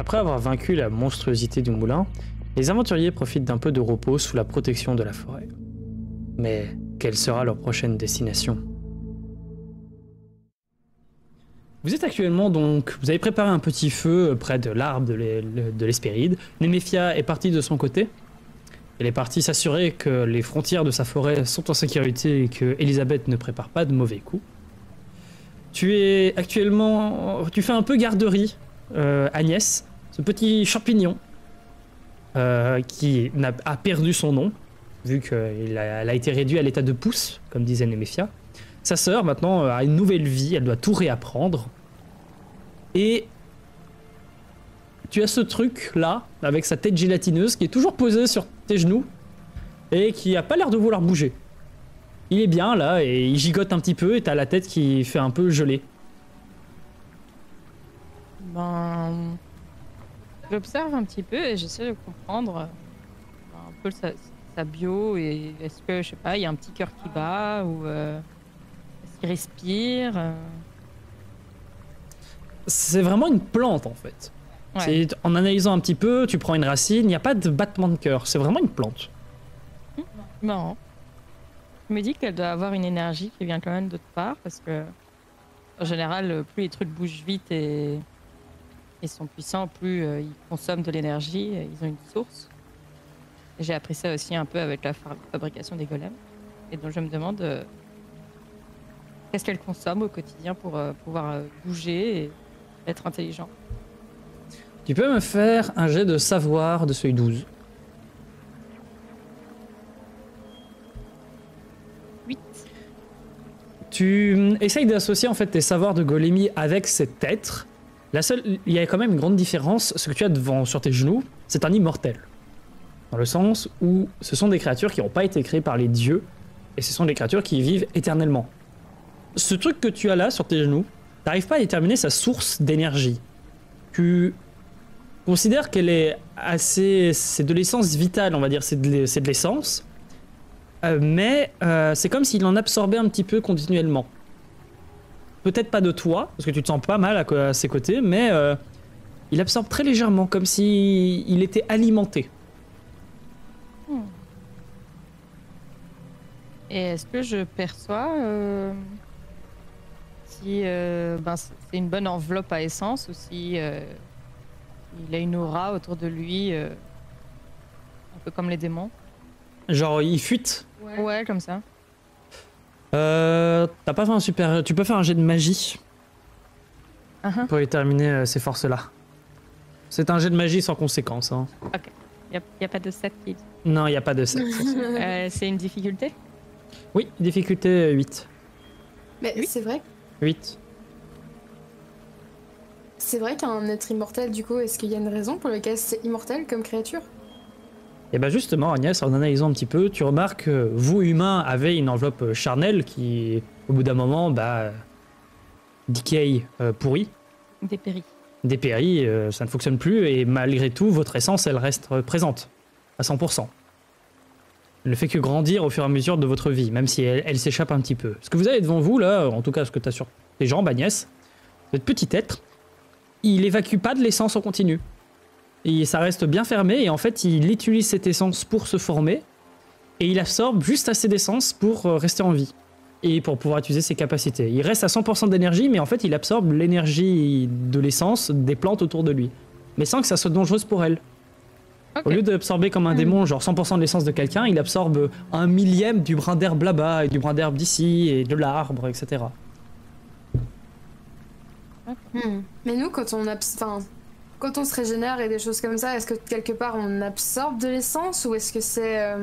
Après avoir vaincu la monstruosité du moulin, les aventuriers profitent d'un peu de repos sous la protection de la forêt. Mais quelle sera leur prochaine destination? Vous êtes actuellement donc, vous avez préparé un petit feu près de l'arbre de l'Hespéride. Néméphia est partie de son côté. Elle est partie s'assurer que les frontières de sa forêt sont en sécurité et que Elisabeth ne prépare pas de mauvais coups. Tu es actuellement, tu fais un peu garderie, Agnès, ce petit champignon qui a perdu son nom, vu qu'elle a été réduite à l'état de pouce, comme disait Néméphia. Sa sœur, maintenant, a une nouvelle vie, elle doit tout réapprendre. Et tu as ce truc-là, avec sa tête gélatineuse, qui est toujours posée sur tes genoux, et qui a pas l'air de vouloir bouger. Il est bien, là, et il gigote un petit peu, et t'as la tête qui fait un peu geler. Ben... J'observe un petit peu et j'essaie de comprendre un peu sa bio, et est-ce que, je sais pas, il y a un petit cœur qui bat, ou... il respire. C'est vraiment une plante en fait. Ouais. En analysant un petit peu, tu prends une racine, il n'y a pas de battement de cœur, c'est vraiment une plante. Marrant. Je me dis qu'elle doit avoir une énergie qui vient quand même d'autre part, parce que en général, plus les trucs bougent vite et sont puissants, plus ils consomment de l'énergie, ils ont une source. J'ai appris ça aussi un peu avec la fabrication des golems. Et donc je me demande qu'est-ce qu'elle consomme au quotidien pour pouvoir bouger et être intelligent. Tu peux me faire un jet de savoir de seuil 12. 8. Tu essayes d'associer en fait tes savoirs de golémie avec cet être. Il y a quand même une grande différence. Ce que tu as devant sur tes genoux, c'est un immortel. Dans le sens où ce sont des créatures qui n'ont pas été créées par les dieux, et ce sont des créatures qui vivent éternellement. Ce truc que tu as là sur tes genoux, t'arrives pas à déterminer sa source d'énergie. Tu considères qu'elle est assez... C'est de l'essence vitale, on va dire, c'est de l'essence. Mais c'est comme s'il en absorbait un petit peu continuellement. Peut-être pas de toi, parce que tu te sens pas mal à ses côtés, mais il absorbe très légèrement, comme s'il était alimenté. Et est-ce que je perçois si c'est une bonne enveloppe à essence, ou si il a une aura autour de lui, un peu comme les démons? Genre, il fuite. Ouais, comme ça. T'as pas fait un super... Tu peux faire un jet de magie pour déterminer ces forces-là. C'est un jet de magie sans conséquence. Hein. Ok. Y a pas de 7 qui... Non, il n'y a pas de 7. C'est une difficulté? Oui, difficulté 8. Mais Oui. c'est vrai. 8. C'est vrai qu'un être immortel, du coup, est-ce qu'il y a une raison pour laquelle c'est immortel comme créature? Et bah justement, Agnès, en analysant un petit peu, tu remarques que vous, humains, avez une enveloppe charnelle qui, au bout d'un moment, decay, pourrit, dépérit, ça ne fonctionne plus, et malgré tout, votre essence, elle reste présente, à 100%. Elle ne fait que grandir au fur et à mesure de votre vie, même si elle s'échappe un petit peu. Ce que vous avez devant vous, là, en tout cas ce que tu as sur tes jambes, Agnès, votre petit être, il évacue pas de l'essence en continu. Et ça reste bien fermé, et en fait, il utilise cette essence pour se former, et il absorbe juste assez d'essence pour rester en vie, et pour pouvoir utiliser ses capacités. Il reste à 100% d'énergie, mais en fait, il absorbe l'énergie de l'essence des plantes autour de lui, mais sans que ça soit dangereux pour elle. Okay. Au lieu d'absorber comme un démon, genre 100% de l'essence de quelqu'un, il absorbe 1/1000 du brin d'herbe là-bas, et du brin d'herbe d'ici, et de l'arbre, etc. Mais nous, quand on se régénère et des choses comme ça, est-ce que quelque part on absorbe de l'essence, ou est-ce que c'est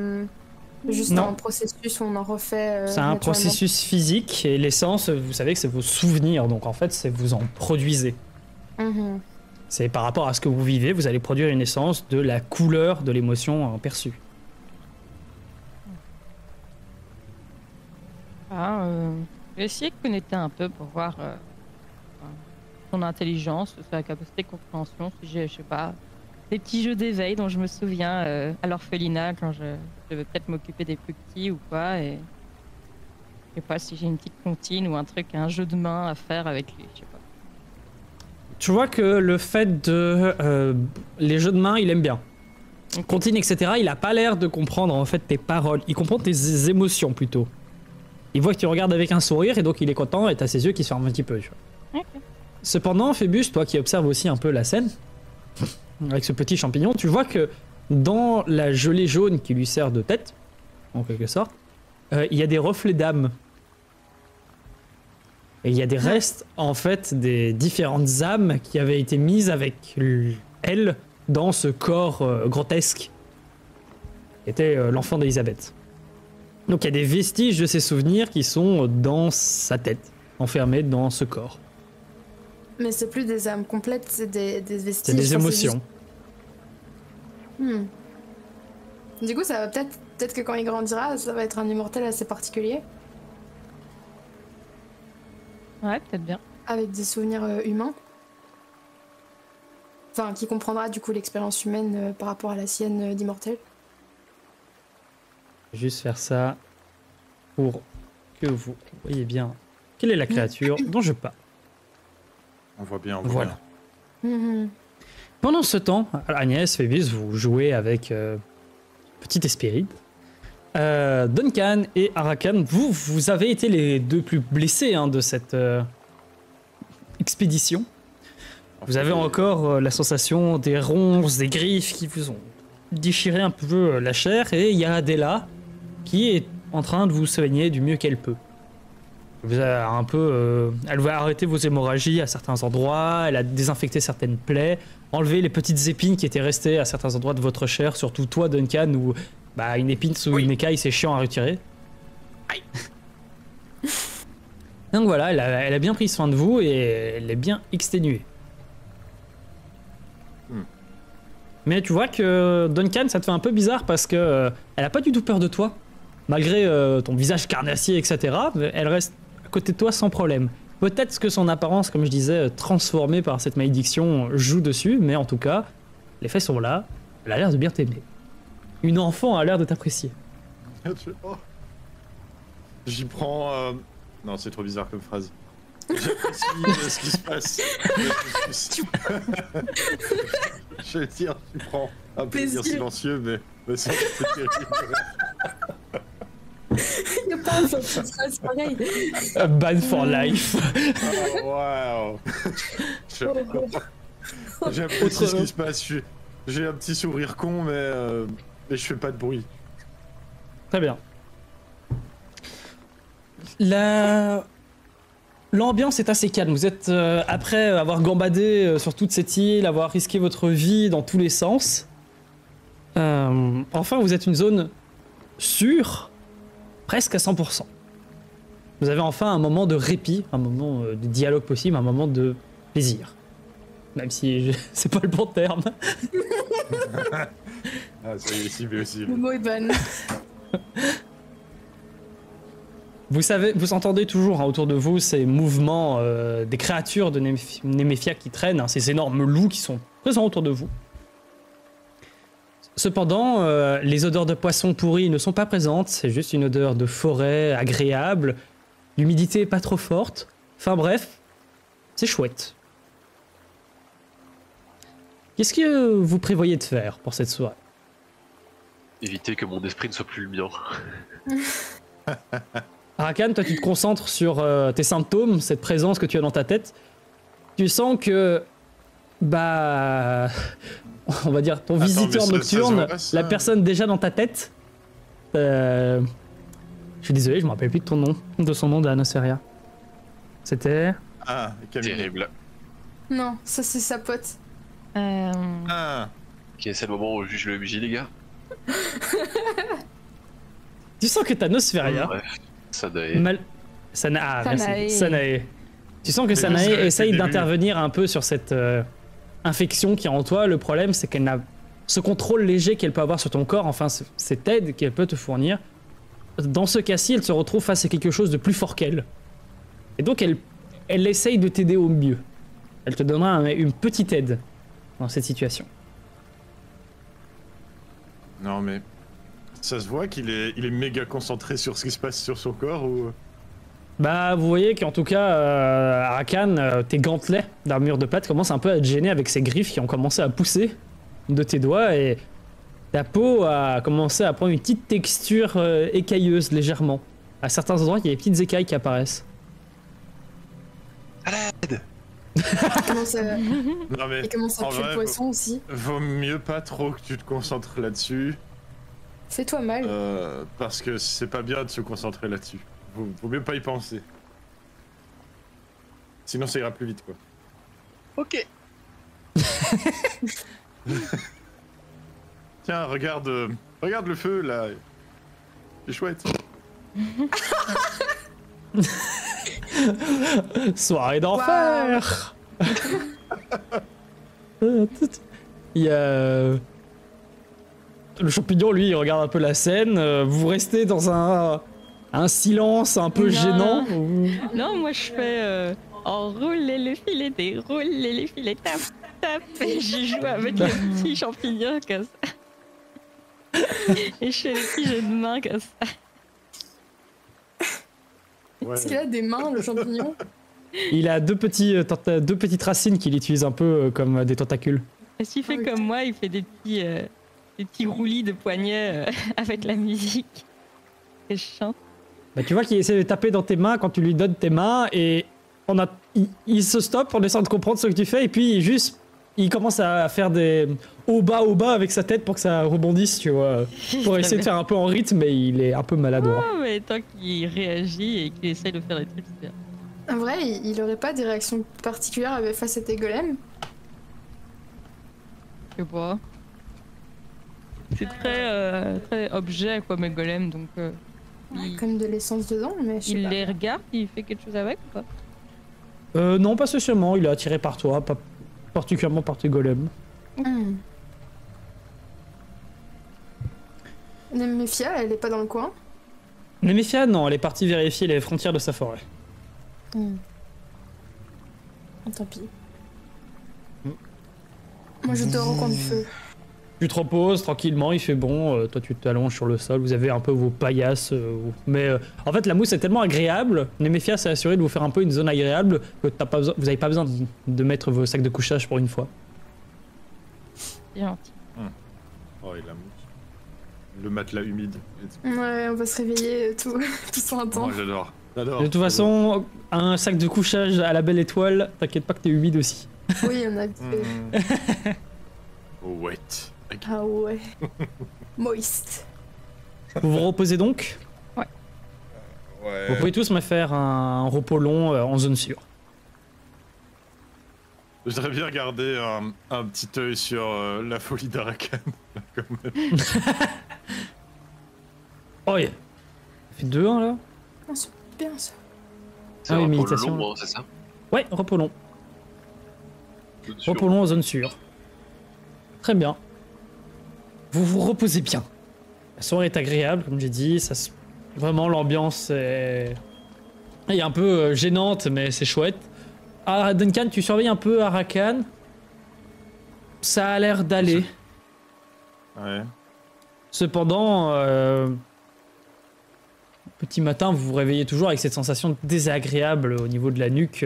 juste un processus où on en refait c'est un processus physique, et l'essence, vous savez que c'est vos souvenirs, donc en fait, c'est vous en produisez. C'est par rapport à ce que vous vivez, vous allez produire une essence de la couleur de l'émotion perçue. Je vais essayer de connecter un peu pour voir son intelligence, sa capacité de compréhension, si j'ai, je sais pas, des petits jeux d'éveil dont je me souviens à l'orphelinat quand je devais peut-être m'occuper des plus petits ou quoi, et je sais pas si j'ai une petite comptine ou un truc, un jeu de main à faire avec lui, je sais pas. tu vois que le fait de les jeux de main, il aime bien. Continue, etc. Il a pas l'air de comprendre en fait tes paroles. Il comprend tes émotions plutôt. Il voit que tu regardes avec un sourire et donc il est content et t'as ses yeux qui se ferment un petit peu. Tu vois. Ok. Cependant, Phébus, toi qui observes aussi un peu la scène, avec ce petit champignon, tu vois que dans la gelée jaune qui lui sert de tête, en quelque sorte, il y a des reflets d'âme. Et il y a des restes, en fait, des différentes âmes qui avaient été mises avec elle dans ce corps grotesque qui était l'enfant d'Elisabeth. Donc il y a des vestiges de ses souvenirs qui sont dans sa tête, enfermés dans ce corps. Mais c'est plus des âmes complètes, c'est des vestiges. C'est des émotions. Du coup, ça va peut-être que quand il grandira, ça va être un immortel assez particulier. Ouais, peut-être bien. Avec des souvenirs humains. Enfin, qui comprendra du coup l'expérience humaine par rapport à la sienne d'immortel. Juste faire ça pour que vous voyez bien quelle est la créature dont je parle. On voit bien, on voit Voilà. Mhm. Pendant ce temps, Agnès, Phébus, vous jouez avec Petite Espéride. Duncan et Arakan, vous avez été les deux plus blessés de cette expédition. Vous avez encore la sensation des ronces, des griffes qui vous ont déchiré un peu la chair, et il y a Adela qui est en train de vous soigner du mieux qu'elle peut. Vous avez un peu, elle va arrêter vos hémorragies à certains endroits, elle a désinfecté certaines plaies, enlevé les petites épines qui étaient restées à certains endroits de votre chair, surtout toi Duncan, où une épine sous une écaille c'est chiant à retirer. Aïe. Donc voilà, elle a bien pris soin de vous et elle est bien exténuée. Mais tu vois que Duncan, ça te fait un peu bizarre parce que elle a pas du tout peur de toi, malgré ton visage carnassier, etc. Elle reste à côté de toi sans problème. Peut-être que son apparence, comme je disais, transformée par cette malédiction, joue dessus, mais en tout cas, les faits sont là. Elle a l'air de bien t'aimer. Une enfant a l'air de t'apprécier. Oh. J'y prends. Non, c'est trop bizarre comme phrase. J'apprécie ce qui se passe. Je vais dire, tu prends un plaisir silencieux, mais c'est terrible. Il n'y a pas un phrase pareil. Ban for life. Oh, waouh. J'apprécie ce qui se passe. J'ai un petit sourire con, mais je fais pas de bruit. Très bien. L'ambiance est assez calme. Vous êtes, après avoir gambadé sur toute cette île, avoir risqué votre vie dans tous les sens, enfin vous êtes une zone sûre, presque à 100%. Vous avez enfin un moment de répit, un moment de dialogue possible, un moment de plaisir. Même si c'est pas le bon terme. Ah, c'est ciblé aussi. Le mot est ban. Vous entendez toujours autour de vous ces mouvements des créatures de Néméphia qui traînent, ces énormes loups qui sont présents autour de vous. Cependant, les odeurs de poissons pourris ne sont pas présentes, c'est juste une odeur de forêt agréable, l'humidité est pas trop forte, enfin bref, c'est chouette. Qu'est-ce que vous prévoyez de faire pour cette soirée? Éviter que mon esprit ne soit plus le mien. Arakan, toi tu te concentres sur tes symptômes, cette présence que tu as dans ta tête. Tu sens que, on va dire, ton visiteur nocturne, la personne déjà dans ta tête. Je suis désolé, je me rappelle plus de son nom de Anosferia. C'était... Ah, Camille. Terrible. Non, ça c'est sa pote. Ah. Ok, c'est le moment où je juge le MJ, les gars. Tu sens que Thanosferia... Bref, Sanae. Merci. Sanae. Tu sens que Sanae essaye d'intervenir un peu sur cette infection qui est en toi. Le problème, c'est qu'elle n'a ce contrôle léger qu'elle peut avoir sur ton corps, enfin cette aide qu'elle peut te fournir. Dans ce cas-ci, elle se retrouve face à quelque chose de plus fort qu'elle. Et donc, elle essaye de t'aider au mieux. Elle te donnera une petite aide dans cette situation. Non, mais ça se voit qu'il est méga concentré sur ce qui se passe sur son corps ou... Bah, vous voyez qu'en tout cas, Arakan, tes gantelets d'armure de plate commencent un peu à te gêner avec ces griffes qui ont commencé à pousser de tes doigts et ta peau a commencé à prendre une petite texture écailleuse légèrement. À certains endroits, il y a des petites écailles qui apparaissent. À l'aide. Comment ça... Non mais Et comment ça en pue le vrai, poisson aussi? vaut mieux pas trop que tu te concentres là-dessus, Fais-toi mal. parce que c'est pas bien de se concentrer là-dessus. Vaut mieux pas y penser. Sinon ça ira plus vite quoi. Ok. Tiens, regarde le feu là. C'est chouette. Soirée d'enfer. Il y a... Le champignon, lui, il regarde un peu la scène. Vous restez dans un silence un peu Non. gênant. Non, moi je fais enrouler les filets, dérouler les filets, tape, tape. Et j'y joue avec les petits champignons comme ça. Et je fais les petits jeux de main comme ça. Ouais. Est-ce qu'il a des mains, le champignon? Il a deux petites racines qu'il utilise un peu comme des tentacules. Est-ce qu'il fait Ok. comme moi, il fait des petits roulis de poignets avec la musique. Et je chante. Bah, tu vois qu'il essaie de taper dans tes mains quand tu lui donnes tes mains et il se stoppe en essayant de comprendre ce que tu fais et puis il commence à faire des au bas avec sa tête pour que ça rebondisse, tu vois. Pour essayer de faire un peu en rythme, mais il est un peu maladroit. Oh, mais tant qu'il réagit et qu'il essaie de faire des trucs, c'est bien. En vrai, il aurait pas des réactions particulières face à tes golems? Je sais pas. C'est très objet, quoi, mes golems, donc il, Comme de l'essence dedans, mais je sais il pas. les regarde, il fait quelque chose avec ou pas? Non, pas spécialement, il est attiré par toi, pas particulièrement par tes golems. Nemethia, elle est pas dans le coin? Nemethia, non, elle est partie vérifier les frontières de sa forêt. Tant pis. Moi je dors au coin du feu. Tu te reposes tranquillement, il fait bon, toi tu t'allonges sur le sol, vous avez un peu vos paillasses, mais en fait la mousse est tellement agréable, Nemethia s'est assuré de vous faire un peu une zone agréable que vous n'avez pas besoin de mettre vos sacs de couchage pour une fois. C'est gentil. Oh et la mousse. Le matelas humide. Ouais, on va se réveiller tous en un temps. Oh, j'adore. J'adore. De toute façon, un sac de couchage à la belle étoile, t'inquiète pas que t'es humide aussi. Oui, on a fait. Oh, wet. Ah ouais. Moist. Vous vous reposez donc. Vous Ouais. pouvez tous me faire un repos long en zone sûre. Je voudrais bien garder un petit œil sur la folie d'Arakan. quand même. Oh yeah. Ça fait 2-1 là. Ah, c'est bien ça. C'est Ah oui, un repos méditation. long, hein, c'est ça? Ouais, repos long. Zone sûre. Repos long en zone sûre. Très bien. Vous vous reposez bien. La soirée est agréable, comme j'ai dit. Vraiment, l'ambiance est un peu gênante, mais c'est chouette. Ah, Duncan, tu surveilles un peu Arakan. Ça a l'air d'aller. Ouais. Cependant, petit matin, vous vous réveillez toujours avec cette sensation désagréable au niveau de la nuque.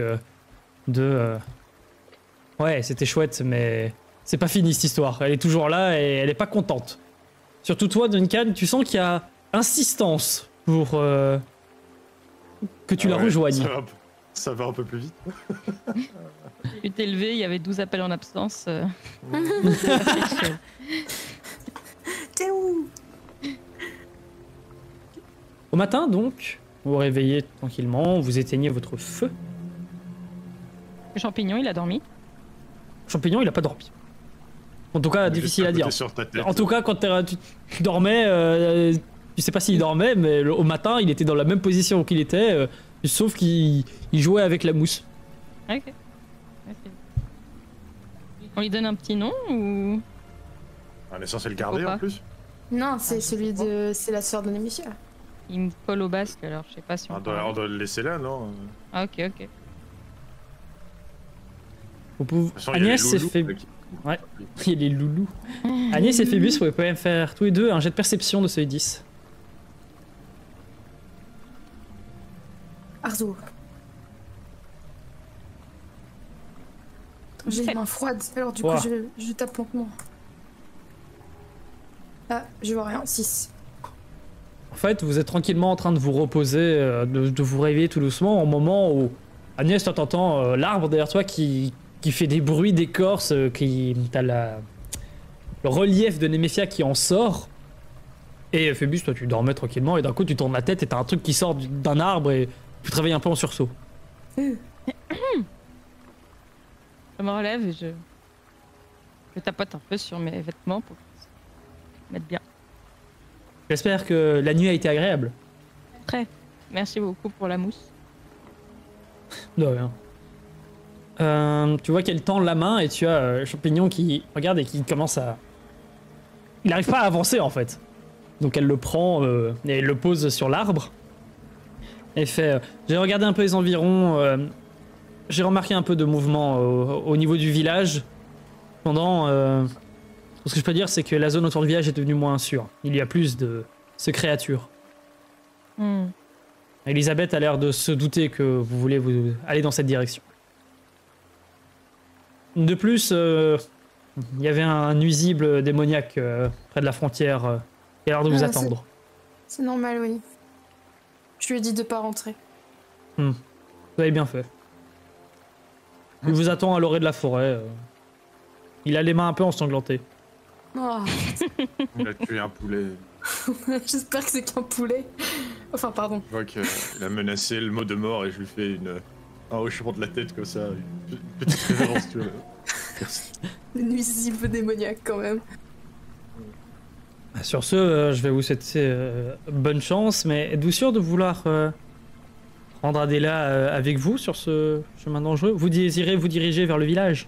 Ouais, c'était chouette, mais c'est pas fini cette histoire. Elle est toujours là et elle est pas contente. Surtout toi, Duncan, tu sens qu'il y a insistance pour que tu la ouais, rejoignes. Ça va un peu plus vite. Tu t'es levé, il y avait 12 appels en absence. T'es où? Au matin, donc, vous vous réveillez tranquillement, vous éteignez votre feu. Le champignon, il a dormi. Champignon, il a pas dormi. En tout cas, difficile à dire. Sur ta tête. En tout cas, quand tu dormais, tu sais pas s'il dormait, mais au matin, il était dans la même position qu'il était, sauf qu'il jouait avec la mousse. Ok. On lui donne un petit nom ou... On est censé le garder Faut pas. en plus. Non, c'est je celui sais de. C'est la sœur de Nemethia. Il me colle au basque, alors je sais pas si on... On doit le laisser là, non? Ah, ok, ok. Vous pouvez... De toute façon, il y a Agnès les s'est loulous, fait... là, qui- Ouais. Il y a les loulous. Agnès et Phébus, vous pouvez quand même faire tous les deux un jet de perception de seuil 10. Arzo. J'ai les mains froides, alors du coup je tape lentement. Ah, je vois rien, 6. En fait, vous êtes tranquillement en train de vous reposer, de vous réveiller tout doucement au moment où Agnès, toi t'entends l'arbre derrière toi qui fait des bruits d'écorce, t'as le relief de Néméphia qui en sort. Et Phébus, toi tu dormais tranquillement et d'un coup tu tournes la tête et t'as un truc qui sort d'un arbre et tu te réveilles un peu en sursaut. Je me relève et je tapote un peu sur mes vêtements pour se mettre bien. J'espère que la nuit a été agréable. Très. Merci beaucoup pour la mousse. De rien. Tu vois qu'elle tend la main et tu as Champignon qui regarde et qui commence à... Il n'arrive pas à avancer en fait. Donc elle le prend et elle le pose sur l'arbre. Elle fait... j'ai regardé un peu les environs. J'ai remarqué un peu de mouvement au niveau du village. Cependant, ce que je peux dire, c'est que la zone autour du village est devenue moins sûre. Il y a plus de ces créatures. Elisabeth a l'air de se douter que vous voulez aller dans cette direction. De plus, il y avait un nuisible démoniaque près de la frontière qui a l'air de vous attendre. C'est normal, oui. Je lui ai dit de pas rentrer. Vous avez bien fait. Il vous attend à l'orée de la forêt. Il a les mains un peu ensanglantées. Oh. Il a tué un poulet. J'espère que c'est qu'un poulet. Enfin, pardon. Je vois qu'il a menacé le mot de mort et je lui fais un hochement de la tête comme ça. Une petite révérence, tu vois. Merci. Le nuisible démoniaque, quand même. Sur ce, je vais vous souhaiter bonne chance, mais êtes-vous sûr de vouloir prendre Adela avec vous sur ce chemin dangereux? Vous désirez vous diriger vers le village?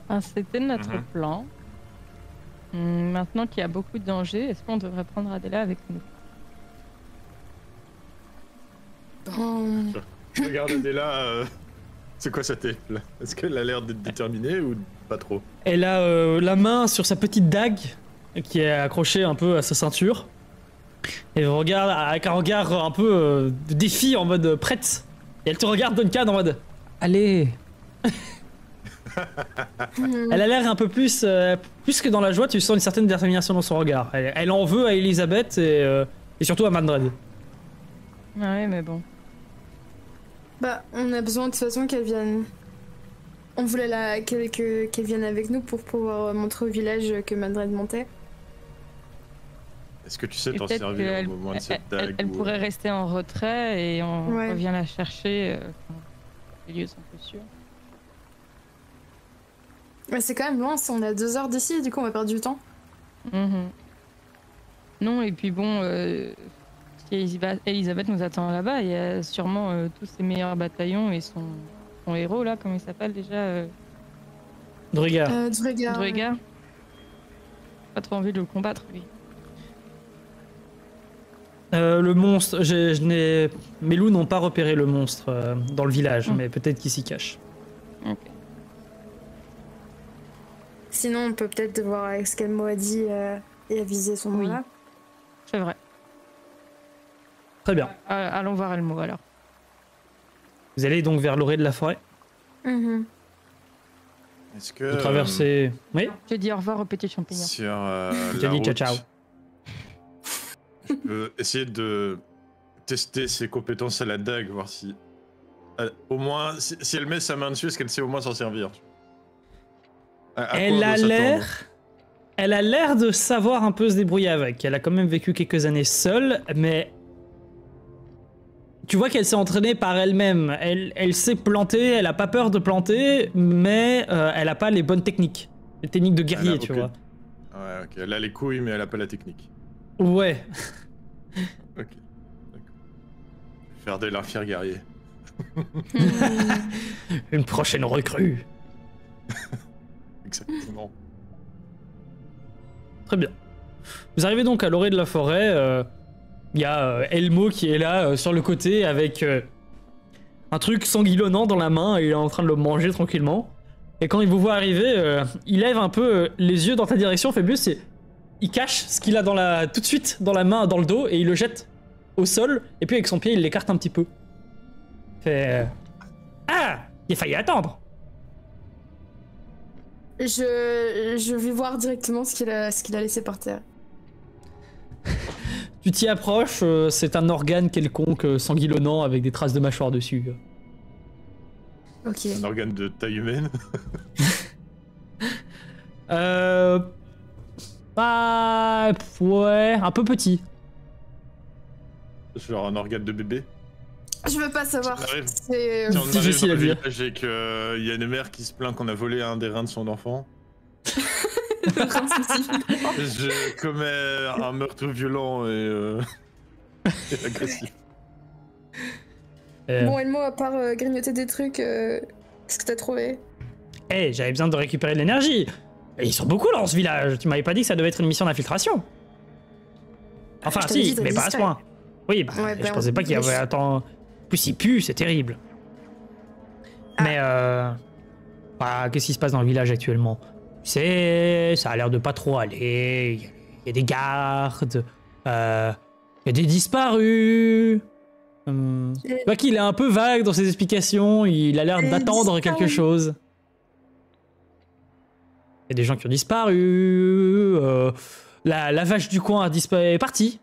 Ah, c'était notre plan. Maintenant qu'il y a beaucoup de dangers, est-ce qu'on devrait prendre Adela avec nous? Regarde Adela, c'est quoi sa tête là? Est-ce qu'elle a l'air d'être déterminée ou pas trop? Elle a la main sur sa petite dague qui est accrochée un peu à sa ceinture. Et elle regarde avec un regard un peu de défi en mode prête. Et elle te regarde Duncan en mode allez. Elle a l'air un peu plus que dans la joie, tu sens une certaine détermination dans son regard. Elle en veut à Elisabeth et surtout à Mandred. Ah ouais, mais bon. Bah, on a besoin de toute façon qu'elle vienne. On voulait qu'elle vienne avec nous pour pouvoir montrer au village que Mandred montait. Est-ce que tu sais Et t'en peut-être servir au moment de cette dague elle ou... pourrait rester en retrait et on Ouais. revient la chercher quand les lieux sont plus sûrs. Mais c'est quand même loin, on est à 2 heures d'ici, du coup on va perdre du temps. Non, et puis bon, si Elisabeth nous attend là-bas, il y a sûrement tous ses meilleurs bataillons et son héros là, comment il s'appelle déjà Druigar. Druigar. Pas trop envie de le combattre lui. Le monstre, mes loups n'ont pas repéré le monstre dans le village, mais peut-être qu'il s'y cache. Ok. Sinon on peut peut-être voir avec ce qu'elle m'a dit et aviser son nom là. C'est vrai. Très bien. Allons voir Elmo alors. Vous allez donc vers l'orée de la forêt? Est-ce que... Vous traversez... Oui? Je dis au revoir au petit champignon. Sur Je te la dis route, ciao. je peux essayer de tester ses compétences à la dague, voir si... au moins, si elle met sa main dessus, est-ce qu'elle sait au moins s'en servir? Elle a l'air de savoir un peu se débrouiller avec. Elle a quand même vécu quelques années seule, mais tu vois qu'elle s'est entraînée par elle-même. Elle sait planter, elle a pas peur de planter, mais elle a pas les bonnes techniques. Les techniques de guerrier, tu vois. Ouais, ok. Elle a les couilles, mais elle a pas la technique. Ouais. Ok. Faire de l'infir guerrier. Une prochaine recrue. Exactement. Très bien. Vous arrivez donc à l'orée de la forêt. Il y a Elmo qui est là sur le côté avec un truc sanguillonnant dans la main et il est en train de le manger tranquillement. Et quand il vous voit arriver, il lève un peu les yeux dans ta direction, Phébus, et il cache ce qu'il a tout de suite dans la main, dans le dos, et il le jette au sol, et puis avec son pied, il l'écarte un petit peu. Fait... Ah! Il a failli attendre. Je vais voir directement ce qu'il a laissé par terre. Tu t'y approches, c'est un organe quelconque sanguillonnant avec des traces de mâchoire dessus. Ok. Un organe de taille humaine. Bah... Ouais, un peu petit. Genre un organe de bébé. Je veux pas savoir. Ça arrive. C'est Si on C'est arrive difficile dans à le dire. village et qu'il y a une mère qui se plaint qu'on a volé un des reins de son enfant, je commets un meurtre violent et agressif. Bon, Elmo, à part grignoter des trucs, qu'est-ce que t'as trouvé? Hey, j'avais besoin de récupérer de l'énergie. Et ils sont beaucoup dans ce village. Tu m'avais pas dit que ça devait être une mission d'infiltration. Enfin, Je t'avais dit si, de mais pas à ce discret. point. Oui, bah, Ouais, je pensais pas qu'il y avait... Attends... En plus, il pue, c'est terrible. Ah. Mais, bah, qu'est-ce qui se passe dans le village actuellement? Tu sais, ça a l'air de pas trop aller. Il y a des gardes. Il y a des disparus. Tu vois qu'il est un peu vague dans ses explications. Il a l'air Les d'attendre disparus. quelque chose. Il y a des gens qui ont disparu. La vache du coin est partie.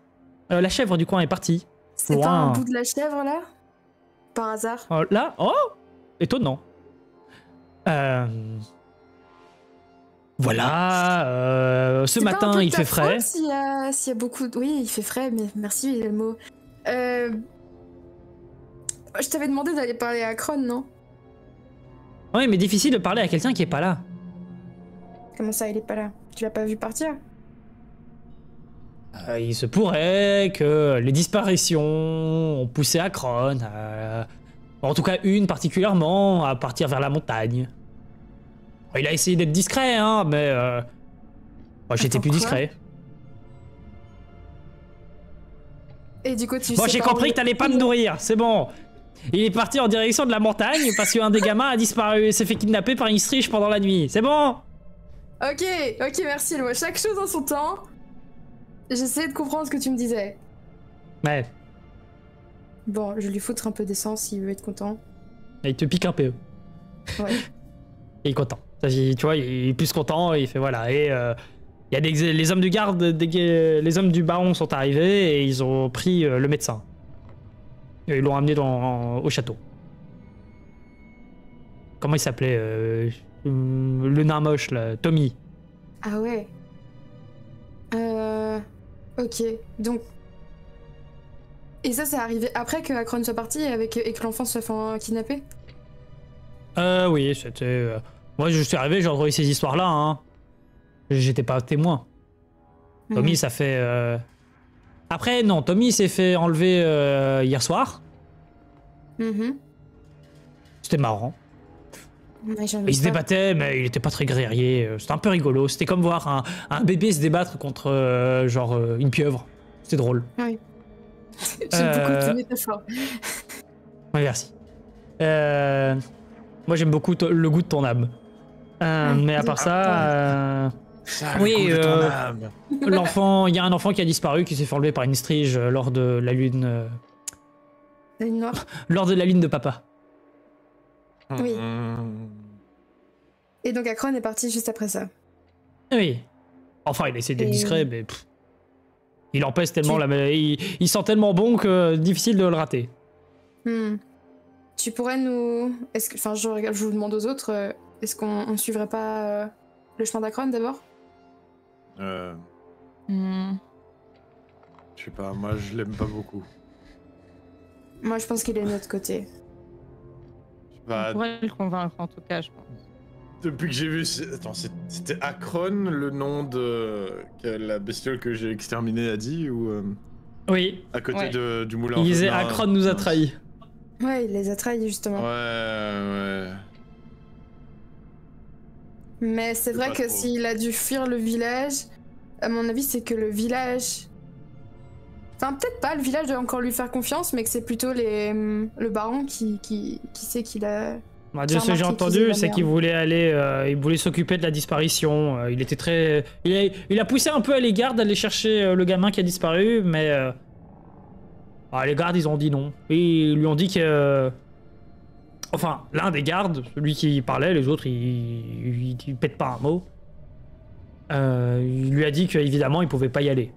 La chèvre du coin est partie. C'est pas un bout de la chèvre là? Par hasard? Là, oh, étonnant. Voilà. Ce C'est pas un matin, peu de il ta fait frais. faute s'il y a beaucoup de... Oui, il fait frais, mais merci Elmo. Je t'avais demandé d'aller parler à Akron, non? Oui, mais difficile de parler à quelqu'un qui est pas là. Comment ça, il est pas là? Tu l'as pas vu partir? Il se pourrait que les disparitions ont poussé Akron, en tout cas une particulièrement, à partir vers la montagne. Il a essayé d'être discret, hein, mais moi, j'étais Attends, plus quoi? discret. Et du coup, tu Bon, sais j'ai pas compris où- que t'allais pas me nourrir, c'est bon. Il est parti en direction de la montagne parce qu'un des gamins a disparu et s'est fait kidnapper par une striche pendant la nuit. C'est bon. Ok, merci Elmo. Chaque chose en son temps. J'essayais de comprendre ce que tu me disais. Ouais, Bon, je vais lui foutre un peu d'essence s'il veut être content. il te pique un peu. Ouais. Il est content. Tu vois, il est plus content et il fait voilà. Et il y a les hommes du garde, les hommes du baron sont arrivés et ils ont pris le médecin. Et ils l'ont amené au château. Comment il s'appelait le nain moche là, Tommy. Ah ouais. Ok, donc... Et ça, c'est arrivé après que Akron soit parti et que l'enfant soit fait kidnapper? Oui, c'était... Moi, je suis arrivé, j'ai entendu ces histoires-là, hein. J'étais pas témoin. Tommy, Mhm. ça fait... Après, non, Tommy s'est fait enlever hier soir. Mhm. C'était marrant. Ouais, j'en ai Il se pas. débattait, mais il était pas très guerrier. C'était un peu rigolo. C'était comme voir un bébé se débattre contre, une pieuvre. C'était drôle. J'aime beaucoup tes métaphores. Ouais, merci. Moi, j'aime beaucoup le goût de ton âme. Mais à part ça... Ça, Oui, le goût de ton âme. l'enfant, il y a un enfant qui a disparu, qui s'est fait enlever par une strige lors de la lune... La lune noire. lors de la lune de papa. Oui. Mmh. Et donc Akron est parti juste après ça. Oui. Enfin, il essaie d'être Et- discret, mais... il empêche tellement il sent tellement bon que difficile de le rater. Tu pourrais nous... Est-ce que... Enfin, je vous demande aux autres, est-ce qu'on suivrait pas le chemin d'Akron d'abord? Hmm. Je sais pas, moi je l'aime pas beaucoup. Moi, je pense qu'il est de notre côté. Je sais On pas, pourrait le convaincre en tout cas, je pense. depuis que j'ai vu... Attends, c'était Akron, le nom que la bestiole que j'ai exterminée a dit, ou Oui. à côté Ouais. du moulin Il en disait feu? Non, Akron nous a non. trahis. Ouais, il les a trahis, justement. Ouais. Mais c'est Je sais vrai pas que trop. s'il a dû fuir le village, à mon avis, c'est que le village... Enfin, peut-être pas, le village doit encore lui faire confiance, mais que c'est plutôt le baron qui sait qu'il a... Bah, de ce que j'ai remarqué qu'ils entendu, faisaient c'est la qu'il merde. voulait aller, il voulait s'occuper de la disparition. Il était très, il a poussé un peu à l'égard d'aller chercher le gamin qui a disparu, mais Ah, les gardes, ils ont dit non. Et ils lui ont dit que... Enfin, l'un des gardes, celui qui parlait, les autres, ils pètent pas un mot. Il lui a dit qu'évidemment, il pouvait pas y aller.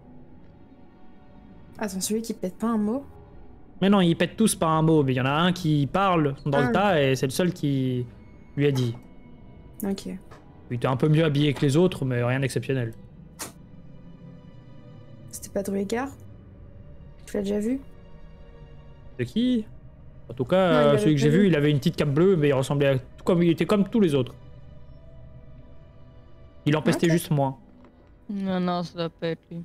Attends, celui qui pète pas un mot? Mais non, ils pètent tous pas un mot, mais il y en a un qui parle dans le tas et c'est le seul qui lui a dit. Ok. Il était un peu mieux habillé que les autres, mais rien d'exceptionnel. C'était pas Druegar? Tu l'as déjà vu? C'est qui? En tout Non, cas, il celui que avait j'ai pas vu, vu. il avait une petite cape bleue, mais il ressemblait à... il était comme tous les autres. Il en pestait Ok. juste moins. Non, non, ça doit pas être lui.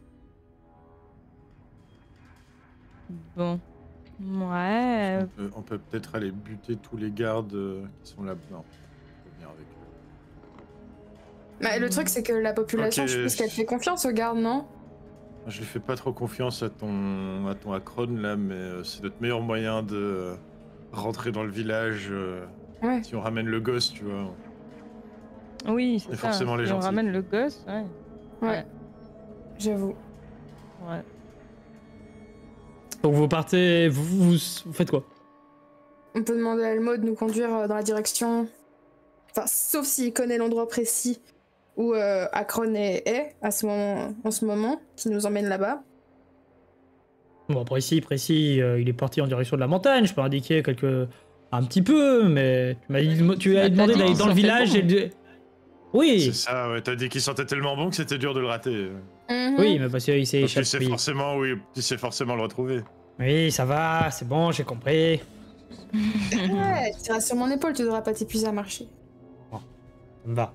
Bon. Ouais. On peut peut-être aller buter tous les gardes qui sont là. Non, on peut venir avec eux. Bah, le truc, c'est que la population, Ok. je pense qu'elle fait confiance aux gardes, non? Je lui fais pas trop confiance à ton Akron là, mais c'est notre meilleur moyen de rentrer dans le village. Ouais. Si on ramène le gosse, tu vois. Oui, c'est Et ça. forcément les Si on gentils. ramène le gosse, ouais. Ouais. J'avoue. Ouais. Donc vous partez... Vous faites quoi? On peut demander à Elmo de nous conduire dans la direction... Enfin, sauf s'il connaît l'endroit précis où Akron est en ce moment, qui nous emmène là-bas. Bon, précis, il est parti en direction de la montagne, je peux indiquer un petit peu, mais tu as Bah, demandé t'as dit d'aller qu'il dans le sentait village bon. et... Oui, C'est ça, ouais. T'as dit qu'il sentait tellement bon que c'était dur de le rater. Mhm. oui, mais parce qu'il s'est Donc tu sais échappé. forcément, oui, tu sais forcément le retrouver. Oui, ça va, c'est bon, j'ai compris. Ouais, tu iras sur mon épaule, tu devras pas t'épuiser à marcher. Ça me va.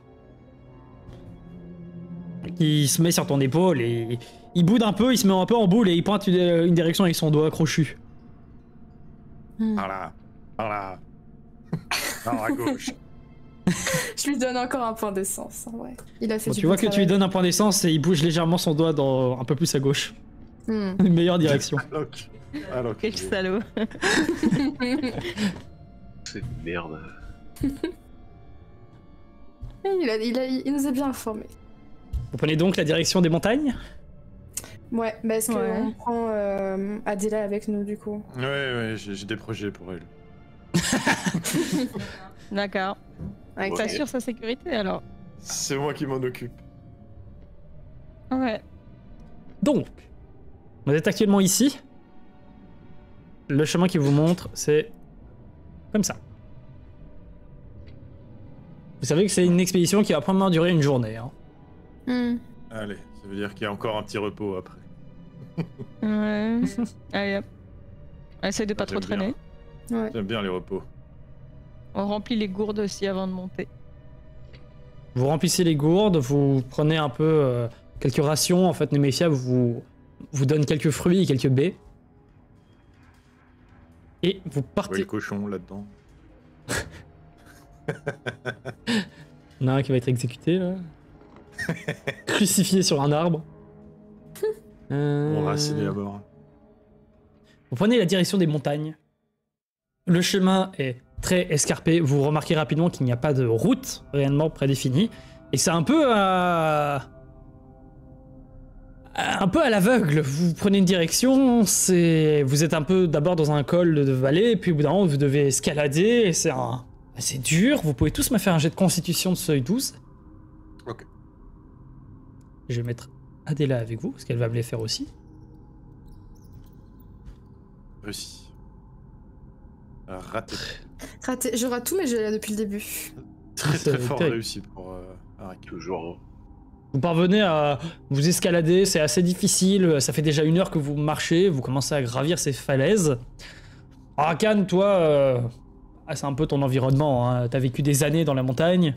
Il se met sur ton épaule et il boude un peu, il se met un peu en boule et il pointe une direction avec son doigt crochu. Par là, par là. Par à gauche. Je lui donne encore un point d'essence, en vrai. Il a fait Bon, du tu vois bon que tu lui travail. donnes un point d'essence et il bouge légèrement son doigt un peu plus à gauche. Hmm. Une meilleure direction. Alors, Quel salaud. C'est une merde. Il nous a bien informés. Vous prenez donc la direction des montagnes? Ouais, bah est-ce Ouais. qu'on prend Adela avec nous, du coup? Ouais, j'ai des projets pour elle. D'accord. Avec Ouais. T'assures sa sécurité alors? C'est moi qui m'en occupe. Ouais. Donc, vous êtes actuellement ici. Le chemin qui vous montre, c'est comme ça. Vous savez que c'est une expédition qui va probablement durer une journée. Hein. Hmm. Allez, ça veut dire qu'il y a encore un petit repos après. Ouais. Allez hop. Essaye de pas trop J'aime bien. traîner. Ouais. J'aime bien les repos. On remplit les gourdes aussi avant de monter. Vous remplissez les gourdes, vous prenez un peu quelques rations. En fait, Nemesia vous donne quelques fruits et quelques baies. Et vous Ouais, partez. le cochon là-dedans. Il y en a un qui va être exécuté là. Crucifié sur un arbre. Enraciné à mort. Vous prenez la direction des montagnes. Le chemin est très escarpé. Vous remarquez rapidement qu'il n'y a pas de route réellement prédéfinie. Et c'est un peu à l'aveugle. Vous prenez une direction, vous êtes un peu d'abord dans un col de vallée, puis au bout d'un moment vous devez escalader. Et c'est dur. Vous pouvez tous me faire un jet de constitution de seuil 12. Ok. Je vais mettre Adela avec vous, parce qu'elle va me les faire aussi. Réussi. Raté. Raté. Je rate tout, mais j'ai là depuis le début. Très C'est très fort terrible. réussi pour Arak. Toujours. Vous parvenez à vous escalader, c'est assez difficile, ça fait déjà 1 heure que vous marchez, vous commencez à gravir ces falaises. Arakan, toi, c'est un peu ton environnement, hein. T'as vécu des années dans la montagne,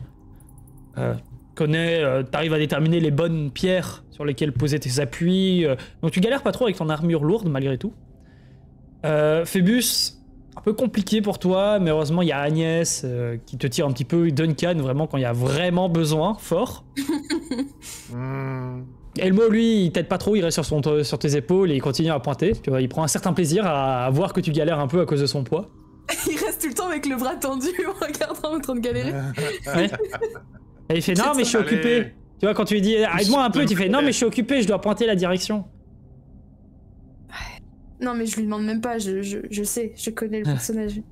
t'arrives à déterminer les bonnes pierres sur lesquelles poser tes appuis, donc tu galères pas trop avec ton armure lourde malgré tout. Phébus, un peu compliqué pour toi, mais heureusement il y a Agnès qui te tire un petit peu, et Duncan vraiment quand il y a vraiment besoin, fort. Elmo, lui, il t'aide pas trop, il reste sur tes épaules et il continue à pointer. Tu vois, il prend un certain plaisir à voir que tu galères un peu à cause de son poids. Il reste tout le temps avec le bras tendu en regardant en train de galérer. Ouais. Et il fait non, mais je suis Allez. occupé. Tu vois, quand tu lui dis aide-moi un peu, tu fais non, mais je suis occupé, je dois pointer la direction. Non, mais je lui demande même pas, je sais, je connais le personnage.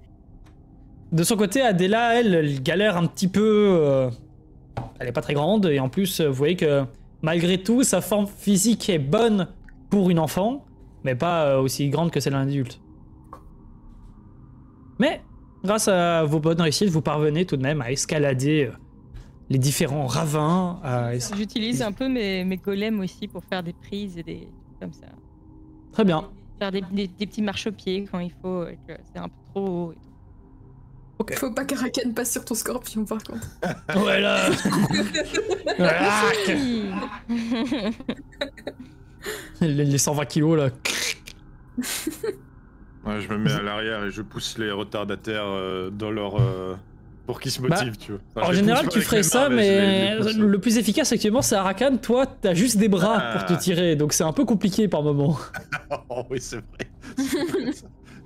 De son côté, Adela, elle galère un petit peu. Elle est pas très grande, et en plus, vous voyez que malgré tout, sa forme physique est bonne pour une enfant, mais pas aussi grande que celle d'un adulte. Mais, grâce à vos bonnes réussites, vous parvenez tout de même à escalader les différents ravins. J'utilise un peu mes golems aussi pour faire des prises et des trucs comme ça. Très bien. Faire des petits marchepieds quand il faut, et que c'est un peu trop haut. Et tout. Ok. Faut pas qu'Arakan passe sur ton scorpion, par contre. Ouais, là. Les 120 kilos, là. Ouais, je me mets à l'arrière et je pousse les retardataires dans leur... pour qu'ils se motivent, tu vois. Enfin, En je les général, pousse tu pas ferais avec mes ça, mains, mais je les pousse. le plus efficace actuellement, c'est Arakan. Toi, t'as juste des bras pour te tirer, donc c'est un peu compliqué par moment. Oh oui, c'est vrai.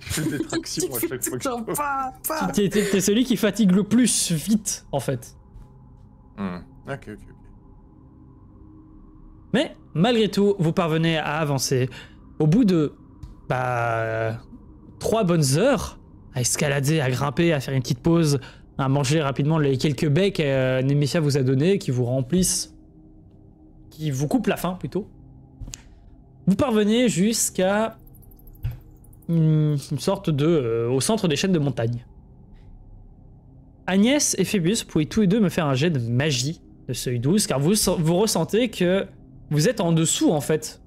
Je fais des tractions à chaque fois que Genre, je peux. pas. T'es celui qui fatigue le plus vite, en fait. Ok. Mais, malgré tout, vous parvenez à avancer. Au bout de 3 bonnes heures, à escalader, à grimper, à faire une petite pause, à manger rapidement les quelques becs que Nemesia vous a donné, qui vous remplissent, qui vous coupent la faim plutôt. Vous parvenez jusqu'à une sorte de... au centre des chaînes de montagne. Agnès et Phoebus, vous pouvez tous les deux me faire un jet de magie de seuil 12, car vous ressentez que vous êtes en dessous, en fait,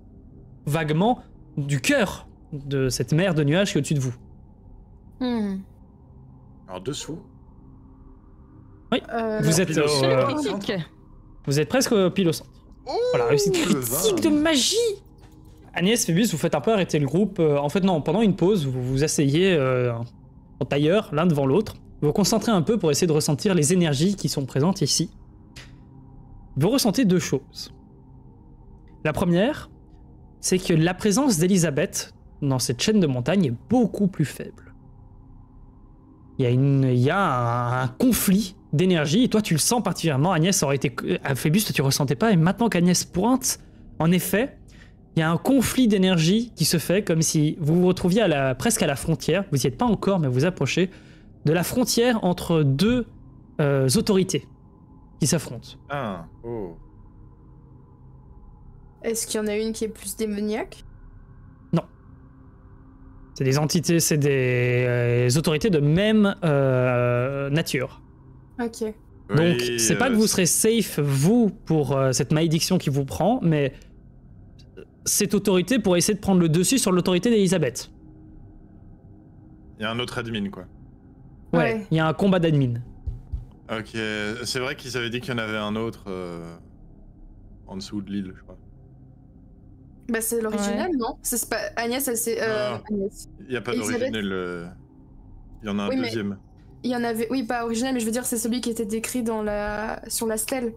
vaguement, du cœur de cette mer de nuages qui est au-dessus de vous. Alors, dessous. Vous êtes, Critique. vous êtes presque pile au centre. Voilà, réussite critique de magie. Agnès, Phoebus, vous faites un peu arrêter le groupe. En fait, non, pendant une pause, vous vous asseyez en tailleur, l'un devant l'autre. Vous vous concentrez un peu pour essayer de ressentir les énergies qui sont présentes ici. Vous ressentez 2 choses. La première, c'est que la présence d'Elisabeth dans cette chaîne de montagne est beaucoup plus faible. Il y a un conflit d'énergie, et toi tu le sens particulièrement. Agnès aurait été... Phoebus, toi tu ressentais pas, et maintenant qu'Agnès pointe, en effet, il y a un conflit d'énergie qui se fait, comme si vous vous retrouviez presque à la frontière, vous n'y êtes pas encore, mais vous approchez, de la frontière entre 2 autorités qui s'affrontent. Ah, oh. Est-ce qu'il y en a une qui est plus démoniaque? C'est des entités, c'est des autorités de même nature. Ok. Donc, Oui, c'est pas que vous serez safe, vous, pour cette malédiction qui vous prend, mais cette autorité pourrait essayer de prendre le dessus sur l'autorité d'Elisabeth. Il y a un autre admin, quoi. Ouais. Il y a un combat d'admin. Ok, c'est vrai qu'ils avaient dit qu'il y en avait un autre en dessous de l'île, je crois. Bah, c'est l'original, non? C'est pas... Agnès, elle c'est... Non. Agnès. Il n'y a pas Elisabeth. d'original. Il y en a un Oui, mais- deuxième. Il y en avait... Oui, pas original, mais je veux dire, c'est celui qui était décrit sur la stèle.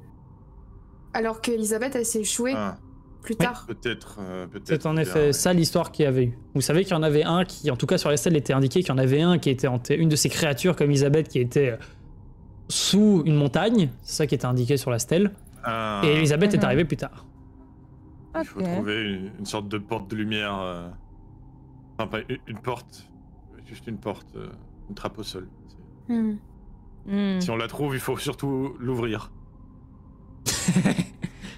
Alors qu'Elisabeth, elle s'est échouée Ah, plus tard. peut-être. C'est en bien, effet ouais. ça l'histoire qu'il y avait eu. Vous savez qu'il y en avait un qui, en tout cas sur les stèles, était indiqué qu'il y en avait un qui était une de ces créatures comme Elisabeth qui était sous une montagne. C'est ça qui était indiqué sur la stèle. Ah, Et Elisabeth est Mhm. arrivée plus tard. il faut Ok. trouver une sorte de porte de lumière. Enfin, pas une porte. Juste une porte. Une trappe au sol. Hmm. Si on la trouve, il faut surtout l'ouvrir.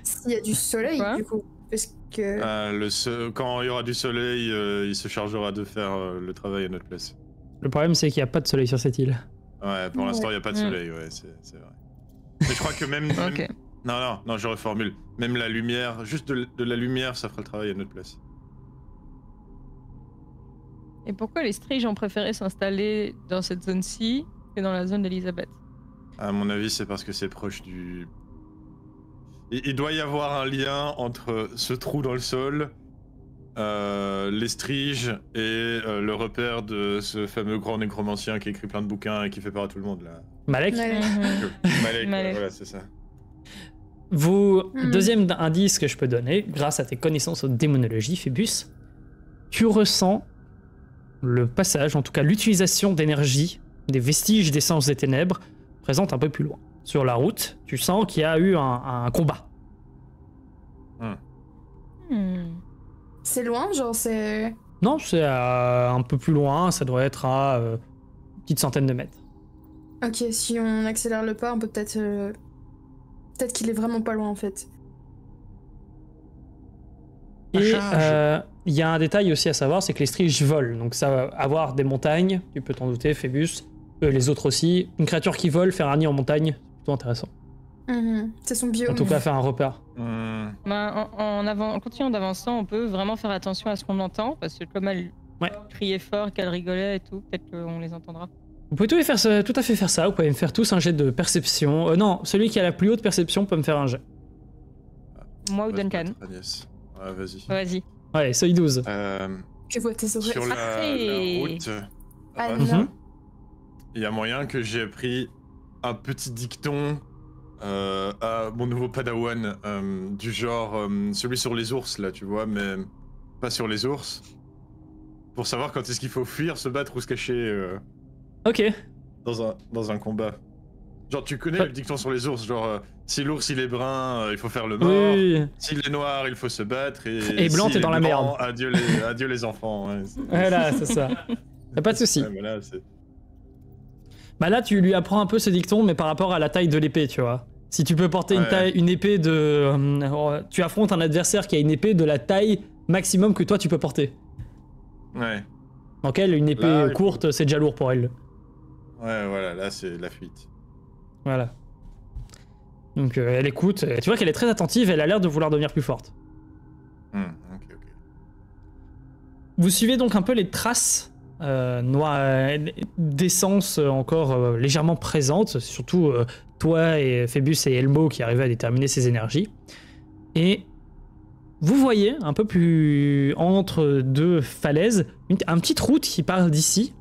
S'il y a du soleil, Quoi du coup. Parce que... Quand il y aura du soleil, il se chargera de faire le travail à notre place. Le problème, c'est qu'il n'y a pas de soleil sur cette île. Ouais, pour l'instant, il n'y a pas de soleil, ouais, c'est vrai. Mais je crois que même... Ok. Non, je reformule. Même la lumière, juste de la lumière, ça fera le travail à notre place. Et pourquoi les striges ont préféré s'installer dans cette zone-ci que dans la zone d'Elisabeth? À mon avis, c'est parce que c'est proche du... Il doit y avoir un lien entre ce trou dans le sol, les striges et le repère de ce fameux grand nécromancien qui écrit plein de bouquins et qui fait peur à tout le monde, là. Malek, Ouais. Malek, Malek. voilà, c'est ça. Deuxième indice que je peux donner, grâce à tes connaissances en démonologie, Phoebus, tu ressens le passage, en tout cas l'utilisation d'énergie, des vestiges d'essence des ténèbres, présente un peu plus loin. Sur la route, tu sens qu'il y a eu un combat. Hmm. C'est loin, genre c'est... Non, c'est un peu plus loin, ça doit être à une petite centaine de mètres. Ok, si on accélère le pas, on peut peut-être... Peut-être qu'il est vraiment pas loin, en fait. Et il y a un détail aussi à savoir, c'est que les striges volent. Donc ça va avoir des montagnes, tu peux t'en douter, Phébus. Les autres aussi. Une créature qui vole, faire un nid en montagne, c'est plutôt intéressant. C'est son biome. En tout cas, faire un repère. Bah, en continuant d'avancer, on peut vraiment faire attention à ce qu'on entend, parce que comme elle criait fort, qu'elle rigolait et tout, peut-être qu'on les entendra. Vous pouvez tout à fait faire ça, vous pouvez me faire tous un jet de perception. Non, celui qui a la plus haute perception peut me faire un jet. Moi ou Duncan. Agnès. Ouais, vas-y. Vas-y. Ouais, seuil 12. Je vois tes oreilles. Sur la Parfait. route, Anna. il y a moyen que j'ai pris un petit dicton à mon nouveau padawan, du genre celui sur les ours là, tu vois, mais pas sur les ours, pour savoir quand est-ce qu'il faut fuir, se battre ou se cacher Ok. dans un combat. Genre tu connais le dicton sur les ours, genre si l'ours il est brun, il faut faire le mort, Oui. s'il est noir, il faut se battre, Et blanc, s'il t'es dans est la blanc, merde. adieu les enfants. Ouais, Voilà, c'est ça. Y'a pas de souci. Ouais, mais là, c'est... Bah là, tu lui apprends un peu ce dicton, mais par rapport à la taille de l'épée, tu vois. Si tu peux porter une épée de... tu affrontes un adversaire qui a une épée de la taille maximum que toi tu peux porter. Ouais. Donc elle, une épée Là, courte, c'est déjà lourd pour elle. Ouais, voilà, là c'est la fuite. Voilà. Donc elle écoute, tu vois qu'elle est très attentive, elle a l'air de vouloir devenir plus forte. Ok. Vous suivez donc un peu les traces d'essence encore légèrement présentes, surtout toi et Phébus et Elmo qui arrivaient à déterminer ses énergies. Et vous voyez un peu plus entre deux falaises, un petite route qui part d'ici